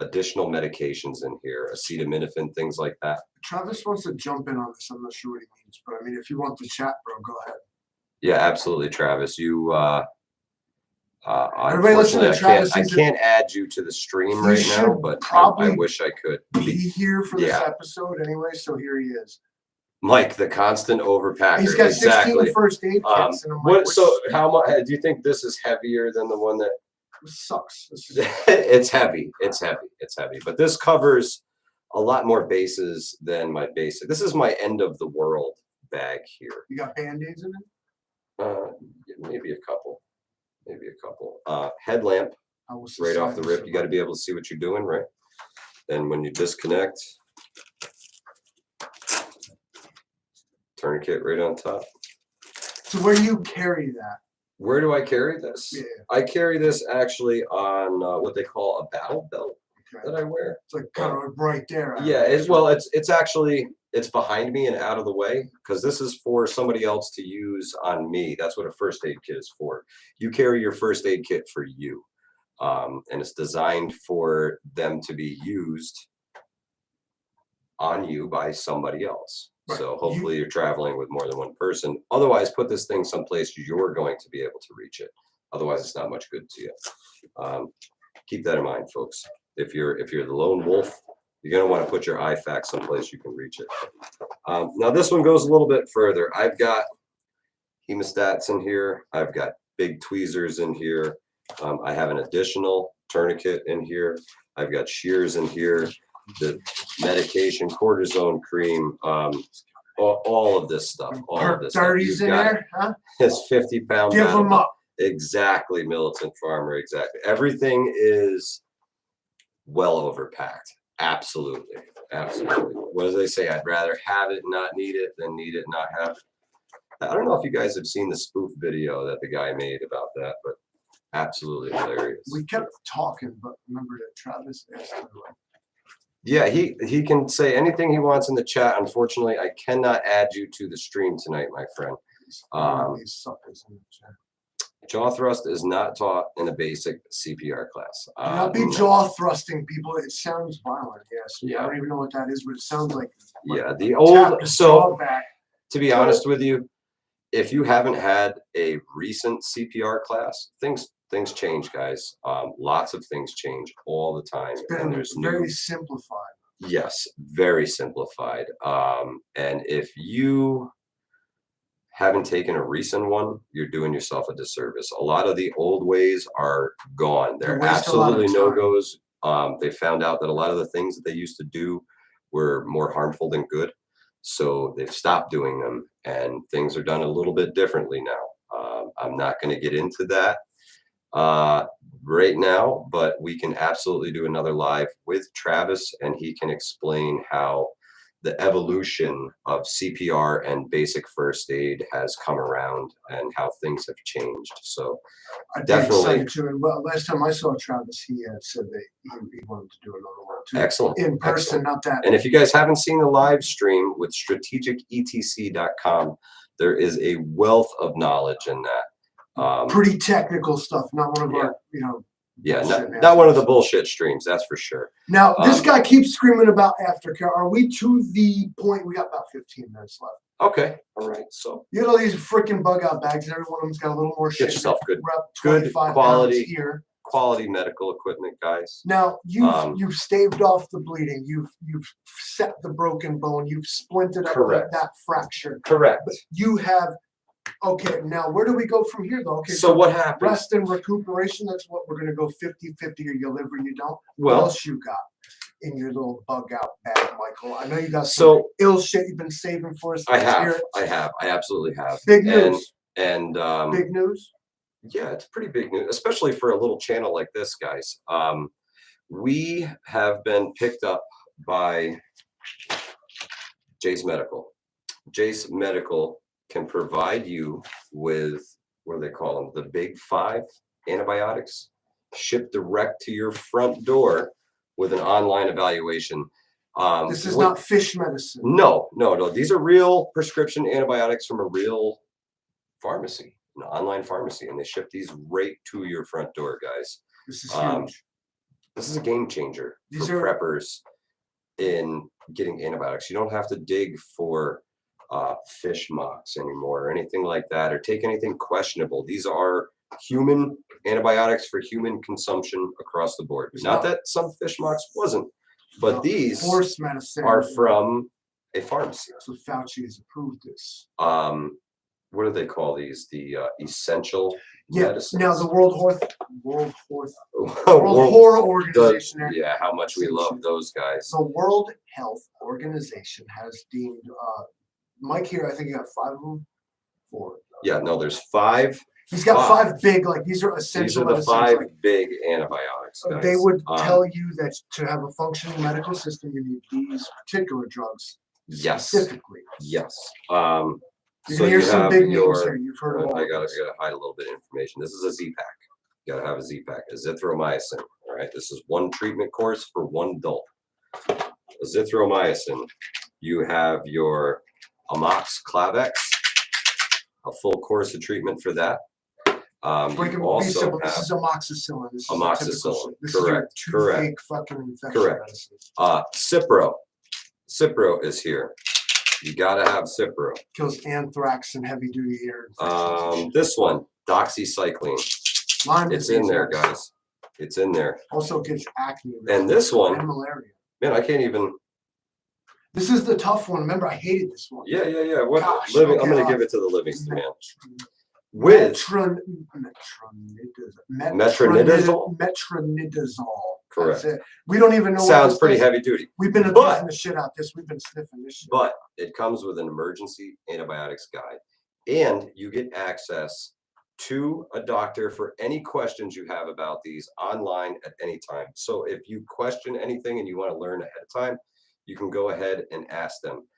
additional medications in here, acetaminophen, things like that. Travis wants to jump in on this. I'm not sure what he means, but I mean, if you want to chat, bro, go ahead. Yeah, absolutely, Travis. You Everybody listen to Travis. I can't add you to the stream right now, but I wish I could be here for this episode anyway. So here he is. Mike, the constant overpacker. He's got 16 first aid kits. And I'm like, so how much do you think this is heavier than the one that sucks? It's heavy. It's heavy. It's heavy. But this covers a lot more bases than my basic. This is my end of the world bag here. You got Band-Aids in it? Maybe a couple. Maybe a couple. Headlamp right off the rip. You got to be able to see what you're doing, right? Then when you disconnect, tourniquet right on top. So where do you carry that? Where do I carry this? Yeah. I carry this actually on what they call a battle belt that I wear. It's like kind of right there. Yeah, it's actually behind me and out of the way because this is for somebody else to use on me. That's what a first aid kit is for. You carry your first aid kit for you, and it's designed for them to be used on you by somebody else. Right. So hopefully you're traveling with more than one person. Otherwise, put this thing someplace you're going to be able to reach it. Otherwise, it's not much good to you. Keep that in mind, folks. If you're the lone wolf, you're going to want to put your IFAK someplace you can reach it. Now, this one goes a little bit further. I've got hemostats in here. I've got big tweezers in here. I have an additional tourniquet in here. I've got shears in here. The medication, cortisone cream, all of this stuff. All of this stuff. In there, huh? It's 50-pound. Give them up. Exactly, militant farmer. Exactly. Everything is well overpacked. Absolutely, absolutely. What do they say? I'd rather have it, not need it, than need it, not have it. I don't know if you guys have seen the spoof video that the guy made about that, but absolutely hilarious. We kept talking, but remember that Travis asked me. Yeah, he can say anything he wants in the chat. Unfortunately, I cannot add you to the stream tonight, my friend. These suckers in the chat. Jaw thrust is not taught in a basic CPR class. Do not be jaw thrusting, people. It sounds violent. Yes. Yeah. I don't even know what that is, but it sounds like yeah. The old to be honest with you, if you haven't had a recent CPR class, things change, guys. Lots of things change all the time, and there's very simplified. Yes, very simplified. And if you haven't taken a recent one, you're doing yourself a disservice. A lot of the old ways are gone. They're absolutely no-goes. They found out that a lot of the things that they used to do were more harmful than good. So they've stopped doing them, and things are done a little bit differently now. I'm not going to get into that right now, but we can absolutely do another live with Travis, and he can explain how the evolution of CPR and basic first aid has come around and how things have changed. So definitely. Well, last time I saw Travis, he had said that he wanted to do another one too. Excellent. In person, not that. And if you guys haven't seen the live stream with strategicetc.com, there is a wealth of knowledge in that. Pretty technical stuff, not one of our, yeah, not one of the bullshit streams, that's for sure. Now, this guy keeps screaming about aftercare. Are we to the point? We got about 15 minutes left. Okay, all right. So you got all these freaking bug out bags, and every one of them's got a little more shit. Get yourself good quality here. Quality medical equipment, guys. Now you've staved off the bleeding. You've set the broken bone. You've splinted up that fracture. Correct. But you have. Okay, now where do we go from here, though? Okay, so what happens? Rest and recuperation, that's what we're going to go 50-50, or you live or you don't. Well, what else you got in your little bug out bag, Michael? I know you got some ill shit you've been saving for us. I absolutely have. Big news. And big news? Yeah, it's pretty big news, especially for a little channel like this, guys. We have been picked up by Jace Medical. Jace Medical can provide you with, what do they call them? The big 5 antibiotics, shipped direct to your front door with an online evaluation. This is not fish medicine. No. These are real prescription antibiotics from a real pharmacy, an online pharmacy, and they ship these right to your front door, guys. This is huge. This is a game changer for preppers in getting antibiotics. You don't have to dig for fish mocks anymore or anything like that, or take anything questionable. These are human antibiotics for human consumption across the board. Not that some fish mocks wasn't, but these horse medicine are from a pharmacy. So Fauci has approved this. What do they call these? The essential medicines. Now the World Horror Organization. How much we love those guys. The World Health Organization has deemed Mike here. I think you got 5 of them. 4. Yeah, no, there's 5. He's got 5 big, like these are essential. These are the 5 big antibiotics. Guys. They would tell you that to have a functioning medical system, you need these particular drugs. Yes. Specifically. Yes. So you some big names here. You've heard of all. I gotta hide a little bit of information. This is a Z-Pack. You gotta have a Z-Pack. Azithromycin. All right. This is 1 treatment course for 1 adult. Azithromycin. You have your Amoxiclavex, a full course of treatment for that. You also have, this is amoxicillin. This is amoxicillin. This correct. Is correct. Fake fucking infection correct. Medicines. Cipro. Cipro is here. You gotta have Cipro. Kills anthrax and heavy duty ear infections. This one, doxycycline. It's in there, guys. It's in there. Also gives acne. And this one, and malaria. Man, I can't even. This is the tough one. Remember, I hated this one. Yeah. What? Gosh, I'm gonna give it to the Livingston man. With metronidazole. Correct. We don't even know. Sounds pretty heavy duty. We've been abusing the shit out this. We've been sniffing this shit. But it comes with an emergency antibiotics guide, and you get access to a doctor for any questions you have about these online at any time. So if you question anything and you want to learn ahead of time, you can go ahead and ask them.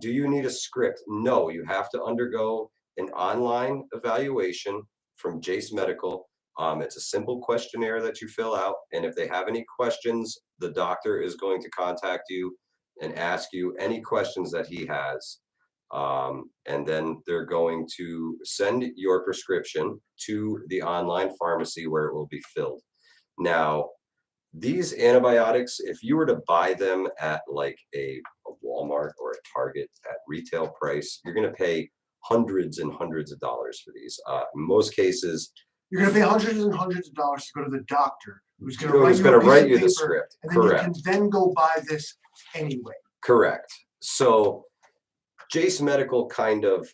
Do you need a script? No, you have to undergo an online evaluation from Jace Medical. It's a simple questionnaire that you fill out, and if they have any questions, the doctor is going to contact you and ask you any questions that he has. And then they're going to send your prescription to the online pharmacy where it will be filled. Now, these antibiotics, if you were to buy them at like a Walmart or a Target at retail price, you're going to pay hundreds and hundreds of dollars for these. In most cases, you're going to pay hundreds and hundreds of dollars to go to the doctor who's going to write you the script. And then you can then go buy this anyway. Correct. So Jace Medical kind of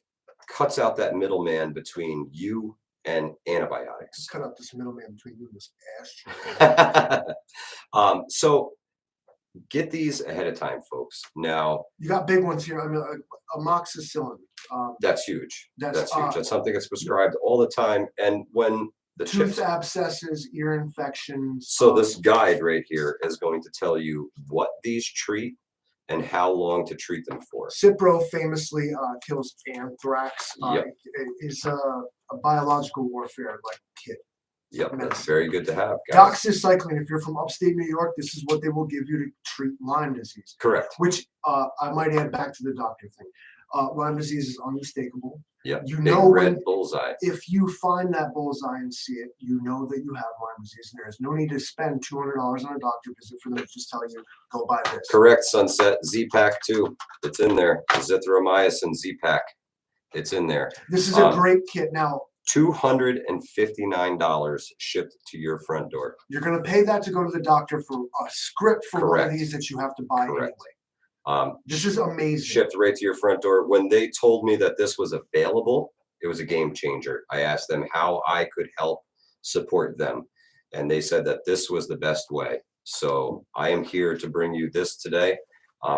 cuts out that middleman between you and antibiotics. Cut out this middleman between you and this ass. So get these ahead of time, folks. Now you got big ones here. I mean, amoxicillin. That's huge. That's huge. That's something that's prescribed all the time. And when the tooth abscesses, ear infections. So this guide right here is going to tell you what these treat and how long to treat them for. Cipro famously kills anthrax. It is a biological warfare like kit. Yep, that's very good to have, guys. Doxycycline, if you're from upstate New York, this is what they will give you to treat Lyme disease. Correct. Which I might add back to the doctor thing. Lyme disease is unmistakable. Yep. You big know red bullseye. If you find that bullseye and see it, you know that you have Lyme disease. And there is no need to spend $200 on a doctor visit for them to just tell you, go buy this. Correct, Sunset. Z-Pack too. It's in there. Azithromycin Z-Pack. It's in there. This is a great kit. Now, $259 shipped to your front door. You're going to pay that to go to the doctor for a script for one of these that you have to buy anyway. This is amazing. Shipped right to your front door. When they told me that this was available, it was a game changer. I asked them how I could help support them, and they said that this was the best way. So I am here to bring you this today.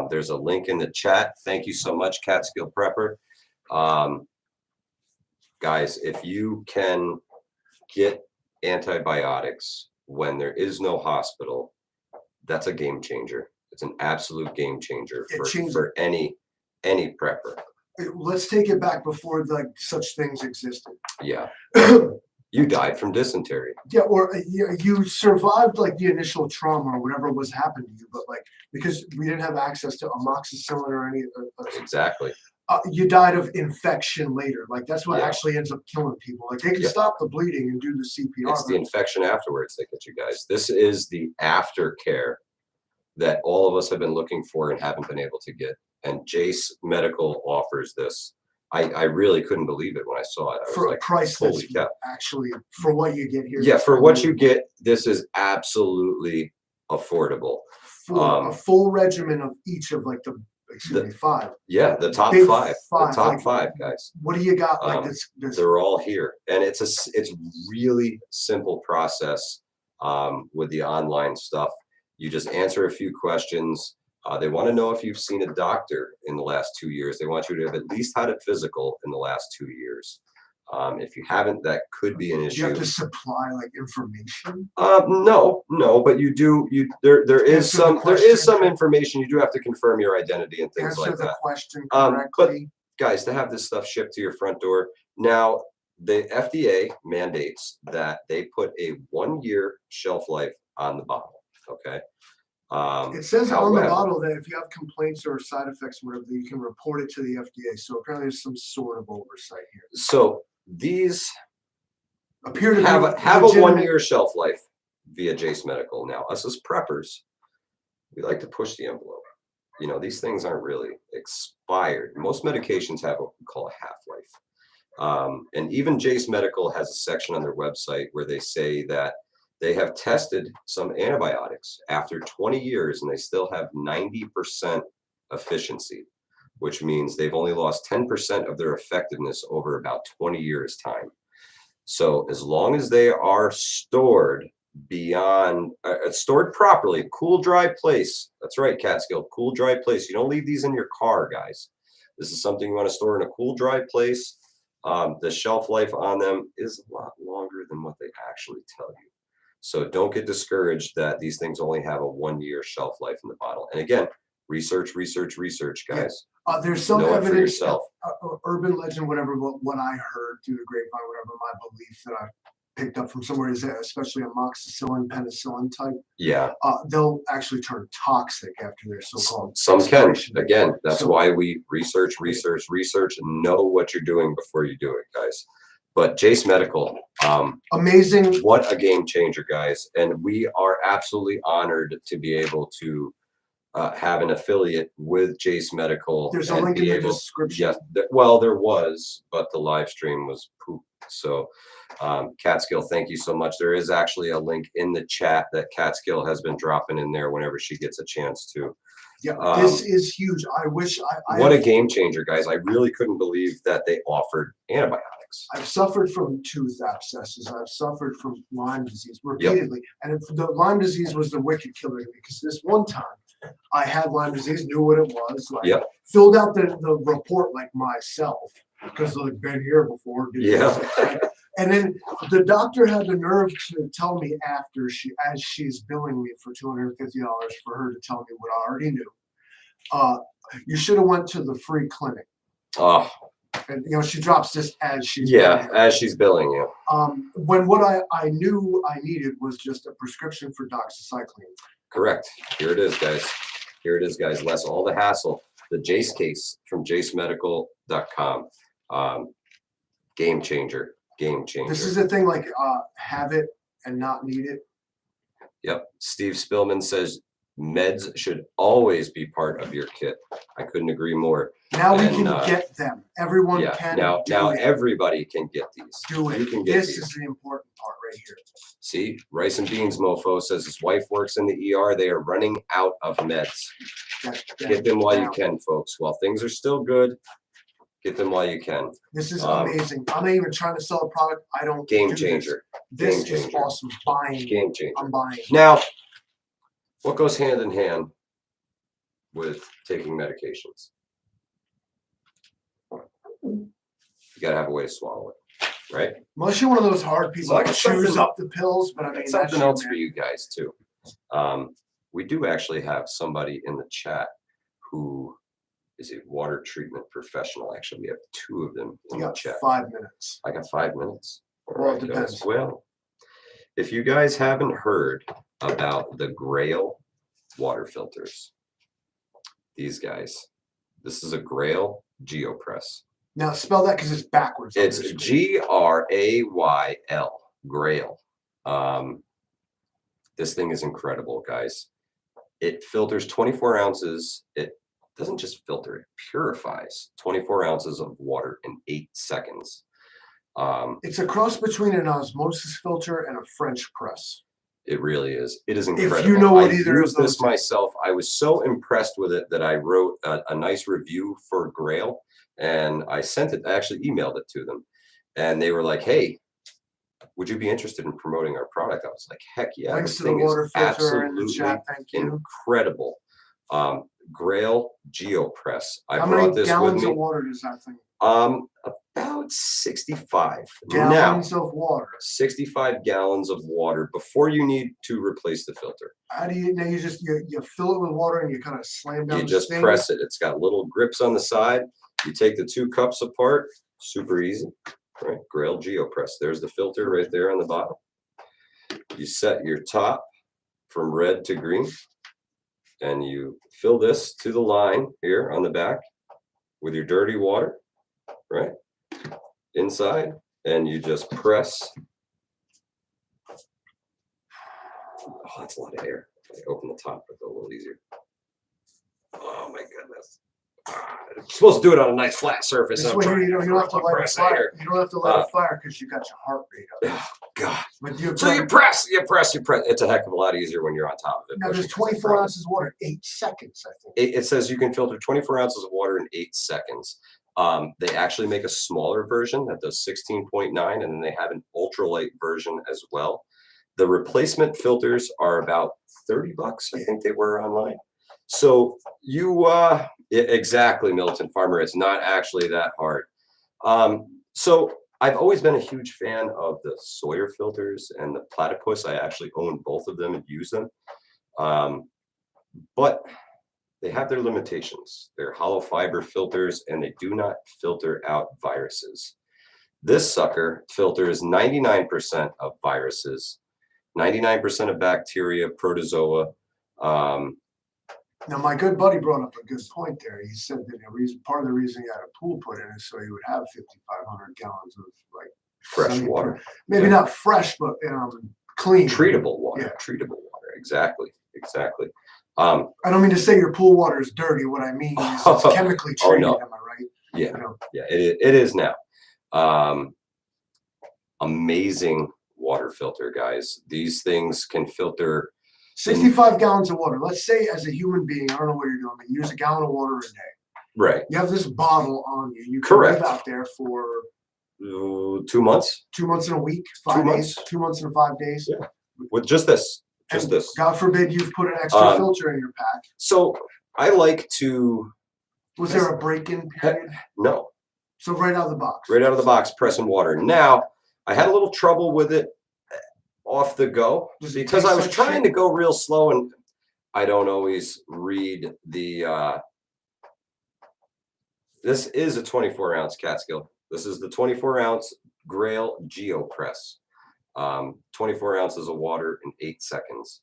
There's a link in the chat. Thank you so much, Catskill Prepper. Guys, if you can get antibiotics when there is no hospital, that's a game changer. It's an absolute game changer for any any prepper. Let's take it back before like such things existed. Yeah. You died from dysentery. Yeah, or you survived like the initial trauma or whatever was happening to you, but like because we didn't have access to amoxicillin or any. Exactly. You died of infection later. Like that's what Yeah. actually ends up killing people. Like they can Yeah. stop the bleeding and do the CPR. It's the infection afterwards that gets you guys. This is the aftercare that all of us have been looking for and haven't been able to get. And Jace Medical offers this. I really couldn't believe it when I saw it. I was for like, a price holy that's cow. actually for what you get here. Yeah, for what you get, this is absolutely affordable. For a full regimen of each of like the 5. Yeah, the top Big five. The top like, 5, guys. What do you got like this? They're all here. And it's really simple process with the online stuff. You just answer a few questions. They want to know if you've seen a doctor in the last 2 years. They want you to have at least had a physical in the last 2 years. If you haven't, that could be an issue. Do you have to supply like information? No, but you do. There is some information. You do have to confirm your identity and things like that. Answer the question correctly. But guys, to have this stuff shipped to your front door now, the FDA mandates that they put a 1-year shelf life on the bottle. Okay. It says on the bottle that if you have complaints or side effects, whatever, you can report it to the FDA. So apparently, there's some sort of oversight here. So these appear to have a 1-year shelf life via Jace Medical. Now, us as preppers, we like to push the envelope. You know, these things aren't really expired. Most medications have what we call a half-life. And even Jace Medical has a section on their website where they say that they have tested some antibiotics after 20 years and they still have 90% efficiency, which means they've only lost 10% of their effectiveness over about 20 years' time. So as long as they are stored stored properly, cool, dry place. That's right, Catskill, cool, dry place. You don't leave these in your car, guys. This is something you want to store in a cool, dry place. The shelf life on them is a lot longer than what they actually tell you. So don't get discouraged that these things only have a 1-year shelf life in the bottle. And again, research, guys. Yeah. There's some know evidence, it for yourself. Urban legend, whatever, what I heard through the grapevine, whatever my belief that I picked up from somewhere is that especially amoxicillin, penicillin type. Yeah. They'll actually turn toxic after their so-called. Some can. Again, that's why we research, and know what you're doing before you do it, guys. But Jace Medical, amazing. What a game changer, guys. And we are absolutely honored to be able to have an affiliate with Jace Medical. There's a link in the description. Yes, well, there was, but the live stream was poop. So Catskill, thank you so much. There is actually a link in the chat that Catskill has been dropping in there whenever she gets a chance to. Yeah, this is huge. I wish what a game changer, guys. I really couldn't believe that they offered antibiotics. I've suffered from tooth abscesses. I've suffered from Lyme disease repeatedly. And the Lyme disease was the wicked killer to me because this one time I had Lyme disease, knew what it was, like filled out the report like myself because I've been here before. And then the doctor had the nerve to tell me after as she's billing me for $250 for her to tell me what I already knew. You should have went to the free clinic. Oh. And she drops this as she's as she's billing you. When what I knew I needed was just a prescription for doxycycline. Correct. Here it is, guys. Less all the hassle. The Jace case from jacemedical.com. Game changer. This is the thing, like have it and not need it. Yep. Steve Spillman says meds should always be part of your kit. I couldn't agree more. Now we can get them. Everyone can. Now everybody can get these. Do it. You can get this these. Is the important part right here. See, Rice and Beans Mofo says his wife works in the ER. They are running out of meds. Get them while you can, folks. While things are still good, get them while you can. This is amazing. I'm not even trying to sell a product. I don't. Game changer. This is awesome. Buying. Game changer. I'm buying. Now, what goes hand in hand with taking medications? You gotta have a way to swallow it, right? Unless you're one of those hard people that chews up the pills, but I mean something else for you guys too. We do actually have somebody in the chat who is a water treatment professional. Actually, we have 2 of them in You the got chat. 5 minutes. I got 5 minutes. All Well, right, it depends. guys. Well, if you guys haven't heard about the Grail water filters, these guys, this is a Grail GeoPress. Now spell that because it's backwards. It's Grayl, Grail. This thing is incredible, guys. It filters 24 ounces. It doesn't just filter, it purifies 24 ounces of water in 8 seconds. It's a cross between an osmosis filter and a French press. It really is. It is incredible. If you know what either used of those this myself. I was so impressed with it that I wrote a nice review for Grail, and I sent it. I actually emailed it to them, and they were like, "Hey, would you be interested in promoting our product?" I was like, "Heck yeah!" Thanks This to the thing is water filter in the absolutely chat. Thank you. incredible. Grail GeoPress. I How brought many this gallons with me. of water does that thing? About 65 Gallons now. of water. 65 gallons of water before you need to replace the filter. How do you now? You just you fill it with water and you kind of slam down. You the just thing. press it. It's got little grips on the side. You take the 2 cups apart. Super easy. Right? Grail GeoPress. There's the filter right there on the bottom. You set your top from red to green, and you fill this to the line here on the back with your dirty water, right? Inside, and you just press. Oh, that's a lot of air. I open the top, it's a little easier. Oh my goodness. You're supposed to do it on a nice flat surface. This way you don't have to light a fire. You don't have to light a fire because you got your heart rate up. Oh God. But So you press. It's a heck of a lot easier when you're on top of it. Now there's 24 ounces of water in 8 seconds, I think. It says you can filter 24 ounces of water in 8 seconds. They actually make a smaller version that does 16.9, and then they have an ultralight version as well. The replacement filters are about $30. I think they were online. So you exactly, Milton Farmer. It's not actually that hard. So I've always been a huge fan of the Sawyer filters and the Platypus. I actually own both of them and use them. But they have their limitations. They're hollow fiber filters, and they do not filter out viruses. This sucker filters 99% of viruses, 99% of bacteria, protozoa. Now, my good buddy brought up a good point there. He said that part of the reason he had a pool put in is so he would have 5,500 gallons of like fresh water. Maybe not fresh, but clean. Treatable water. Yeah. Treatable water. Exactly. I don't mean to say your pool water is dirty. What I mean is it's chemically treated. Oh, no. Am I right? Yeah. Yeah. It is now. Amazing water filter, guys. These things can filter 65 gallons of water. Let's say as a human being, I don't know what you're doing, but you use a gallon of water a day. Right. You have this bottle on you. You can live out there for 2 months. 2 months in a week, 5 days, 2 months and 5 days. Yeah. With just this. This. God forbid you've put an extra filter in your pack. So I like to. Was there a break-in period? No. So right out of the box. Right out of the box, pressing water. Now, I had a little trouble with it off the go because I was trying to go real slow, and I don't always read the. This is a 24-ounce Catskill. This is the 24-ounce Grail GeoPress. 24 ounces of water in 8 seconds.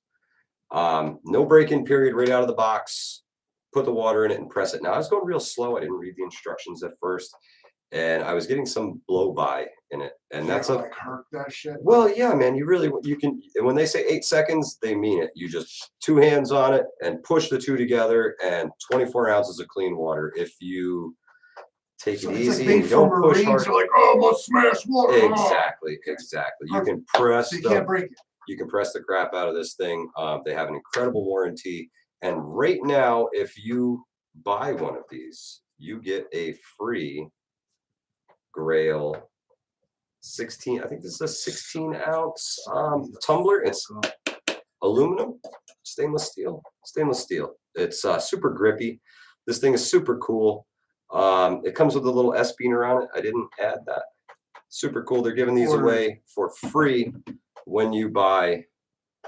No break-in period, right out of the box. Put the water in it and press it. Now I was going real slow. I didn't read the instructions at first, and I was getting some blow by in it. And that's like hurt that shit. Well, yeah, man. You can. When they say 8 seconds, they mean it. You just 2 hands on it and push the 2 together, and 24 ounces of clean water. If you take it easy and don't push hard. They're like, oh, I'm gonna smash water. Exactly. You can press. So you can't break it. You can press the crap out of this thing. They have an incredible warranty. And right now, if you buy one of these, you get a free Grail 16. I think this is a 16-ounce tumbler. It's aluminum, stainless steel. It's super grippy. This thing is super cool. It comes with a little S-beaner on it. I didn't add that. Super cool. They're giving these away for free when you buy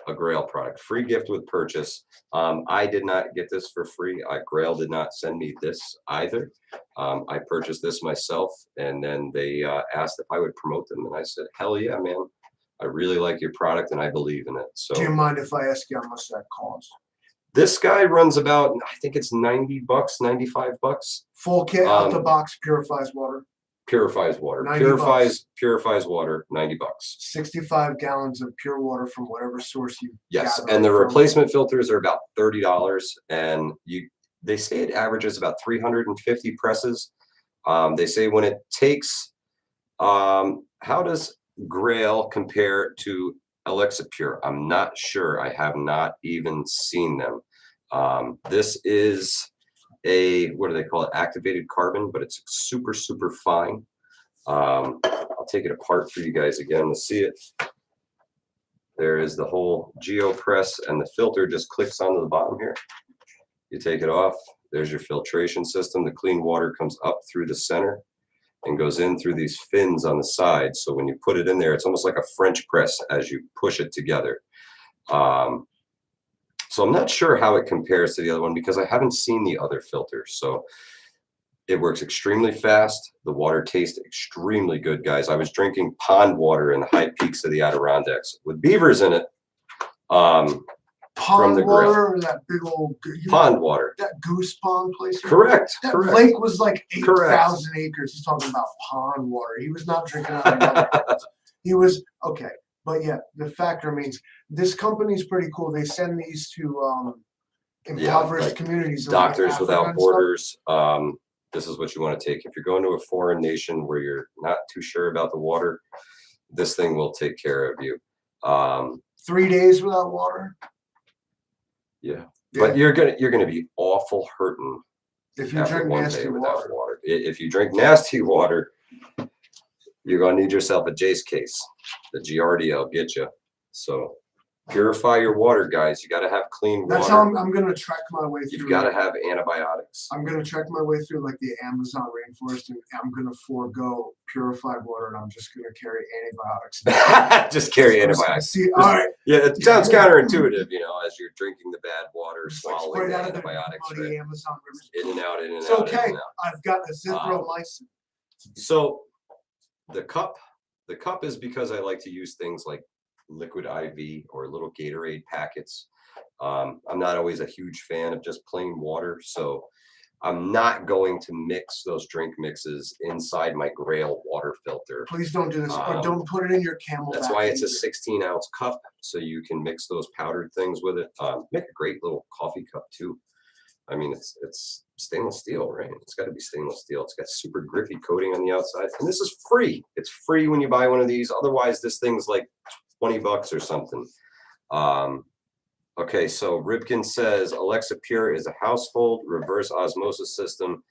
a Grail product. Free gift with purchase. I did not get this for free. Grail did not send me this either. I purchased this myself, and then they asked if I would promote them, and I said, hell yeah, man. I really like your product, and I believe in it. So, do you mind if I ask you how much that costs? This guy runs about, I think it's $90, $95. Full kit out the box, purifies water. Purifies water. Purifies water, $90. 65 gallons of pure water from whatever source you. Yes, and the replacement filters are about $30, and they say it averages about 350 presses. They say when it takes, how does Grail compare to Elixapure? I'm not sure. I have not even seen them. This is a, what do they call it? Activated carbon, but it's super, super fine. I'll take it apart for you guys again to see it. There is the whole GeoPress, and the filter just clicks onto the bottom here. You take it off. There's your filtration system. The clean water comes up through the center and goes in through these fins on the side. So when you put it in there, it's almost like a French press as you push it together. So I'm not sure how it compares to the other one because I haven't seen the other filter. So it works extremely fast. The water tastes extremely good, guys. I was drinking pond water in the high peaks of the Adirondacks with beavers in it. Pond from the Grail. water, or that big old pond water. That goose pond place. Correct. That correct. lake was like 8,000 acres. He's talking about pond water. He was not drinking out of that. He was okay. But yeah, the fact remains, this company's pretty cool. They send these to impoverished communities. Doctors like Without Borders. This is what you want to take. If you're going to a foreign nation where you're not too sure about the water, this thing will take care of you. 3 days without water. Yeah. But you're gonna be awful hurting if you drink nasty water. If you drink nasty water, you're gonna need yourself a Jace case. The Giardia will get you. So purify your water, guys. You got to have clean water. That's how I'm going to trek my way through. You've got to have antibiotics. I'm going to trek my way through like the Amazon rainforest, and I'm going to forego purified water, and I'm just going to carry antibiotics. Just carry antibiotics. See, all right. Yeah, it sounds counterintuitive, you know, as you're drinking the bad water, swallowing the antibiotics. Right? Amazon rivers. In and out, in and it's out. It's okay. In and out. I've got azithromycin. So the cup is because I like to use things like liquid IV or little Gatorade packets. I'm not always a huge fan of just plain water, so I'm not going to mix those drink mixes inside my Grail water filter. Please don't do this, or don't put it in your Camelback. That's why it's a 16-ounce cup, so you can mix those powdered things with it. Make a great little coffee cup too. I mean, it's stainless steel, right? It's got to be stainless steel. It's got super grippy coating on the outside, and this is free. It's free when you buy one of these. Otherwise, this thing's like $20 or something. Okay, so Ripkin says Elixapure is a household reverse osmosis system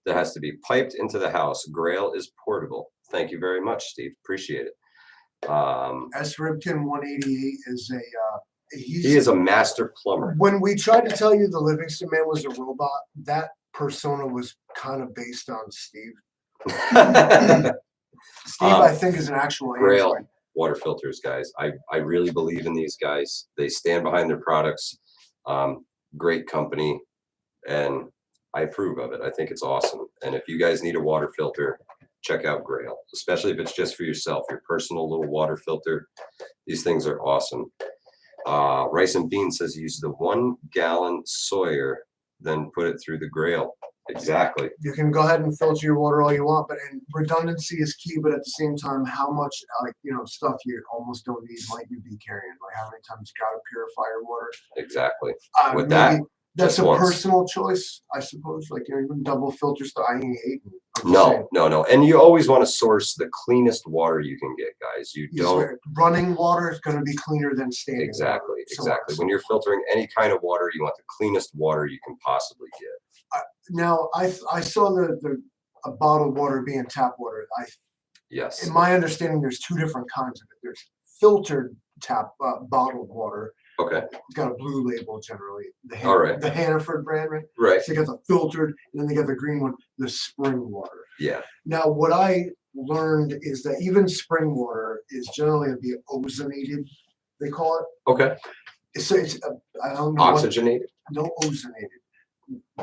that has to be piped into the house. Grail is portable. Thank you very much, Steve. Appreciate it. S Ripkin 188 is a he is a master plumber. When we tried to tell you the Livingston Man was a robot, that persona was kind of based on Steve. Steve, I think, is an actual Grail water filters, guys. I really believe in these guys. They stand behind their products. Great company, and I approve of it. I think it's awesome. And if you guys need a water filter, check out Grail, especially if it's just for yourself, your personal little water filter. These things are awesome. Rice and Bean says use the 1 gallon Sawyer, then put it through the Grail. Exactly. You can go ahead and filter your water all you want, but and redundancy is key. But at the same time, how much stuff you almost don't need might you be carrying? Like how many times you got to purify your water? Exactly. With that, that's a personal choice, I suppose. Like even double filter stuff, I ain't hating. No. And you always want to source the cleanest water you can get, guys. You don't. Running water is going to be cleaner than standing. Exactly. When you're filtering any kind of water, you want the cleanest water you can possibly get. Now, I saw a bottled water being tap water. Yes. In my understanding, there's 2 different kinds of it. There's filtered bottled water. Okay. It's got a blue label generally. The Hannaford brand, right? Right. So they got the filtered, and then they got the green one, the spring water. Yeah. Now, what I learned is that even spring water is generally be ozonated, they call it. Okay. it's I don't know Oxygenated? no ozonated.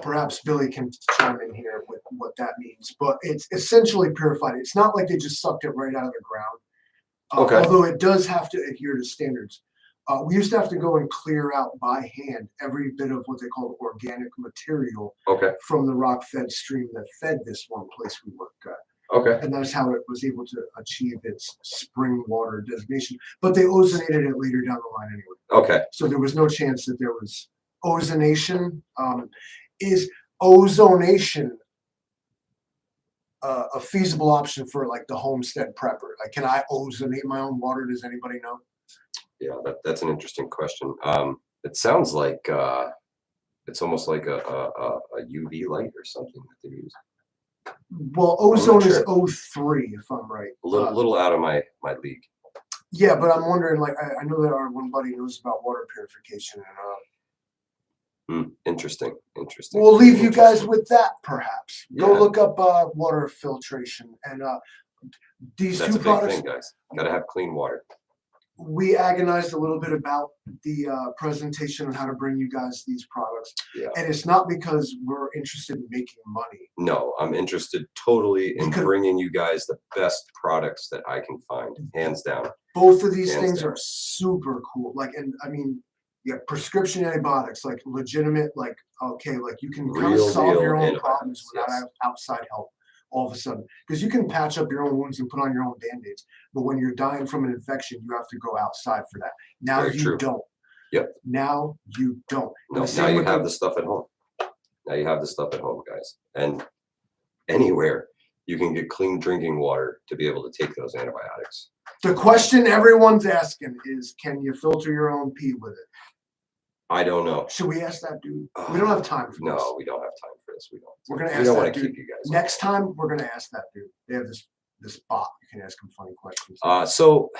Perhaps Billy can chime in here with what that means, but it's essentially purified. It's not like they just sucked it right out of the ground. Okay. Although it does have to adhere to standards. We used to have to go and clear out by hand every bit of what they call organic material Okay. from the rock-fed stream that fed this one place we worked at. Okay. And that's how it was able to achieve its spring water designation. But they ozonated it later down the line anyway. Okay. So there was no chance that there was ozonation. Is ozonation a feasible option for like the homestead prepper? Like, can I ozonate my own water? Does anybody know? Yeah, that's an interesting question. It sounds like it's almost like a UV light or something that they use. Well, ozone is O3, if I'm right. A little out of my league. Yeah, but I'm wondering, like, I know that our one buddy knows about water purification, and Interesting. we'll leave you guys with that, perhaps. Go Yeah. look up water filtration, and these That's two a big products. thing, guys. Got to have clean water. We agonized a little bit about the presentation on how to bring you guys these products, Yeah. and it's not because we're interested in making money. No, I'm interested totally in Because- bringing you guys the best products that I can find, hands down. Both of these Hands things down. are super cool. Like, and I mean, yeah, prescription antibiotics, like legitimate, like, okay, like you can kind of Real solve deal your own antibiotics, problems without yes. outside help all of a sudden. Because you can patch up your own wounds and put on your own band-aids. But when you're dying from an infection, you have to go outside for that. Now Very you true. don't. Yep. Now you don't. And No, the same now you with have the stuff at home. Now you have the stuff at home, guys. And anywhere you can get clean drinking water to be able to take those antibiotics. The question everyone's asking is, can you filter your own pee with it? I don't know. Should we ask that dude? We don't have time for this. No, we don't have time for this. We don't. We're gonna We ask don't that want to dude. keep you guys. Next time, we're gonna ask that dude. They have this bot. You can ask him funny questions. So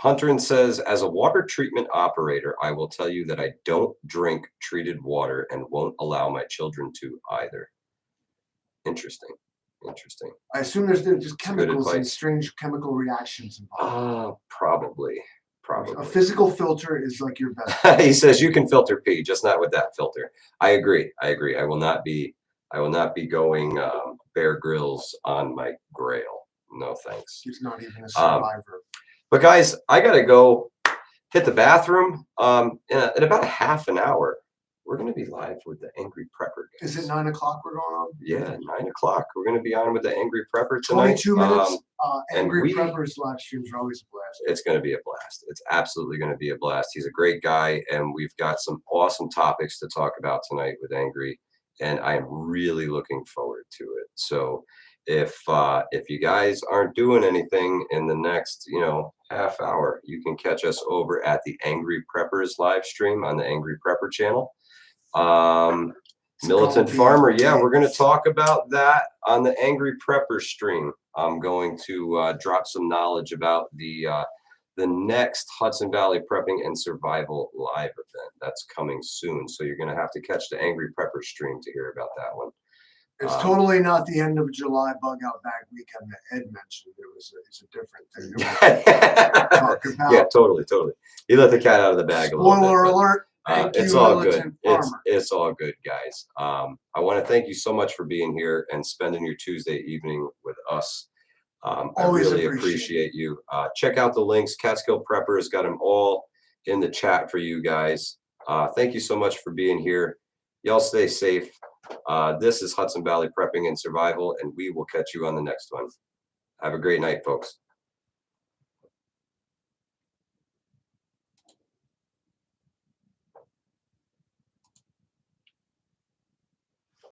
Hunterin says, as a water treatment operator, I will tell you that I don't drink treated water and won't allow my children to either. Interesting. I assume there's just chemicals and advice. strange chemical reactions involved. Probably. A physical filter is like your best. He says you can filter pee, just not with that filter. I agree. I will not be going Bear Grylls on my Grail. No thanks. He's not even a survivor. But guys, I gotta go hit the bathroom. In about a half an hour, we're gonna be live with the Angry Prepper. Guys. Is it 9 o'clock we're going on? Yeah, 9 o'clock. We're gonna be on with the Angry Prepper tonight. 22 minutes. and Angry Preppers live streams are always a blast. It's going to be a blast. It's absolutely going to be a blast. He's a great guy, and we've got some awesome topics to talk about tonight with Angry, and I am really looking forward to it. So if you guys aren't doing anything in the next half hour, you can catch us over at the Angry Preppers live stream on the Angry Prepper channel. Militant Farmer, yeah, we're going to talk about that on the Angry Prepper stream. I'm going to drop some knowledge about the next Hudson Valley Prepping and Survival live event that's coming soon. So you're going to have to catch the Angry Prepper stream to hear about that one. It's totally not the end of July bug out bag weekend that Ed mentioned. It's a different thing that we'll talk about. Yeah, totally. He let the cat out of the bag a little bit. Spoiler alert. It's all good. It's all good, guys. I want to thank you so much for being here and spending your Tuesday evening with us. I really appreciate you. Check out the links. Catskill Preppers got them all in the chat for you guys. Thank you so much for being here. Y'all stay safe. This is Hudson Valley Prepping and Survival, and we will catch you on the next one. Have a great night, folks.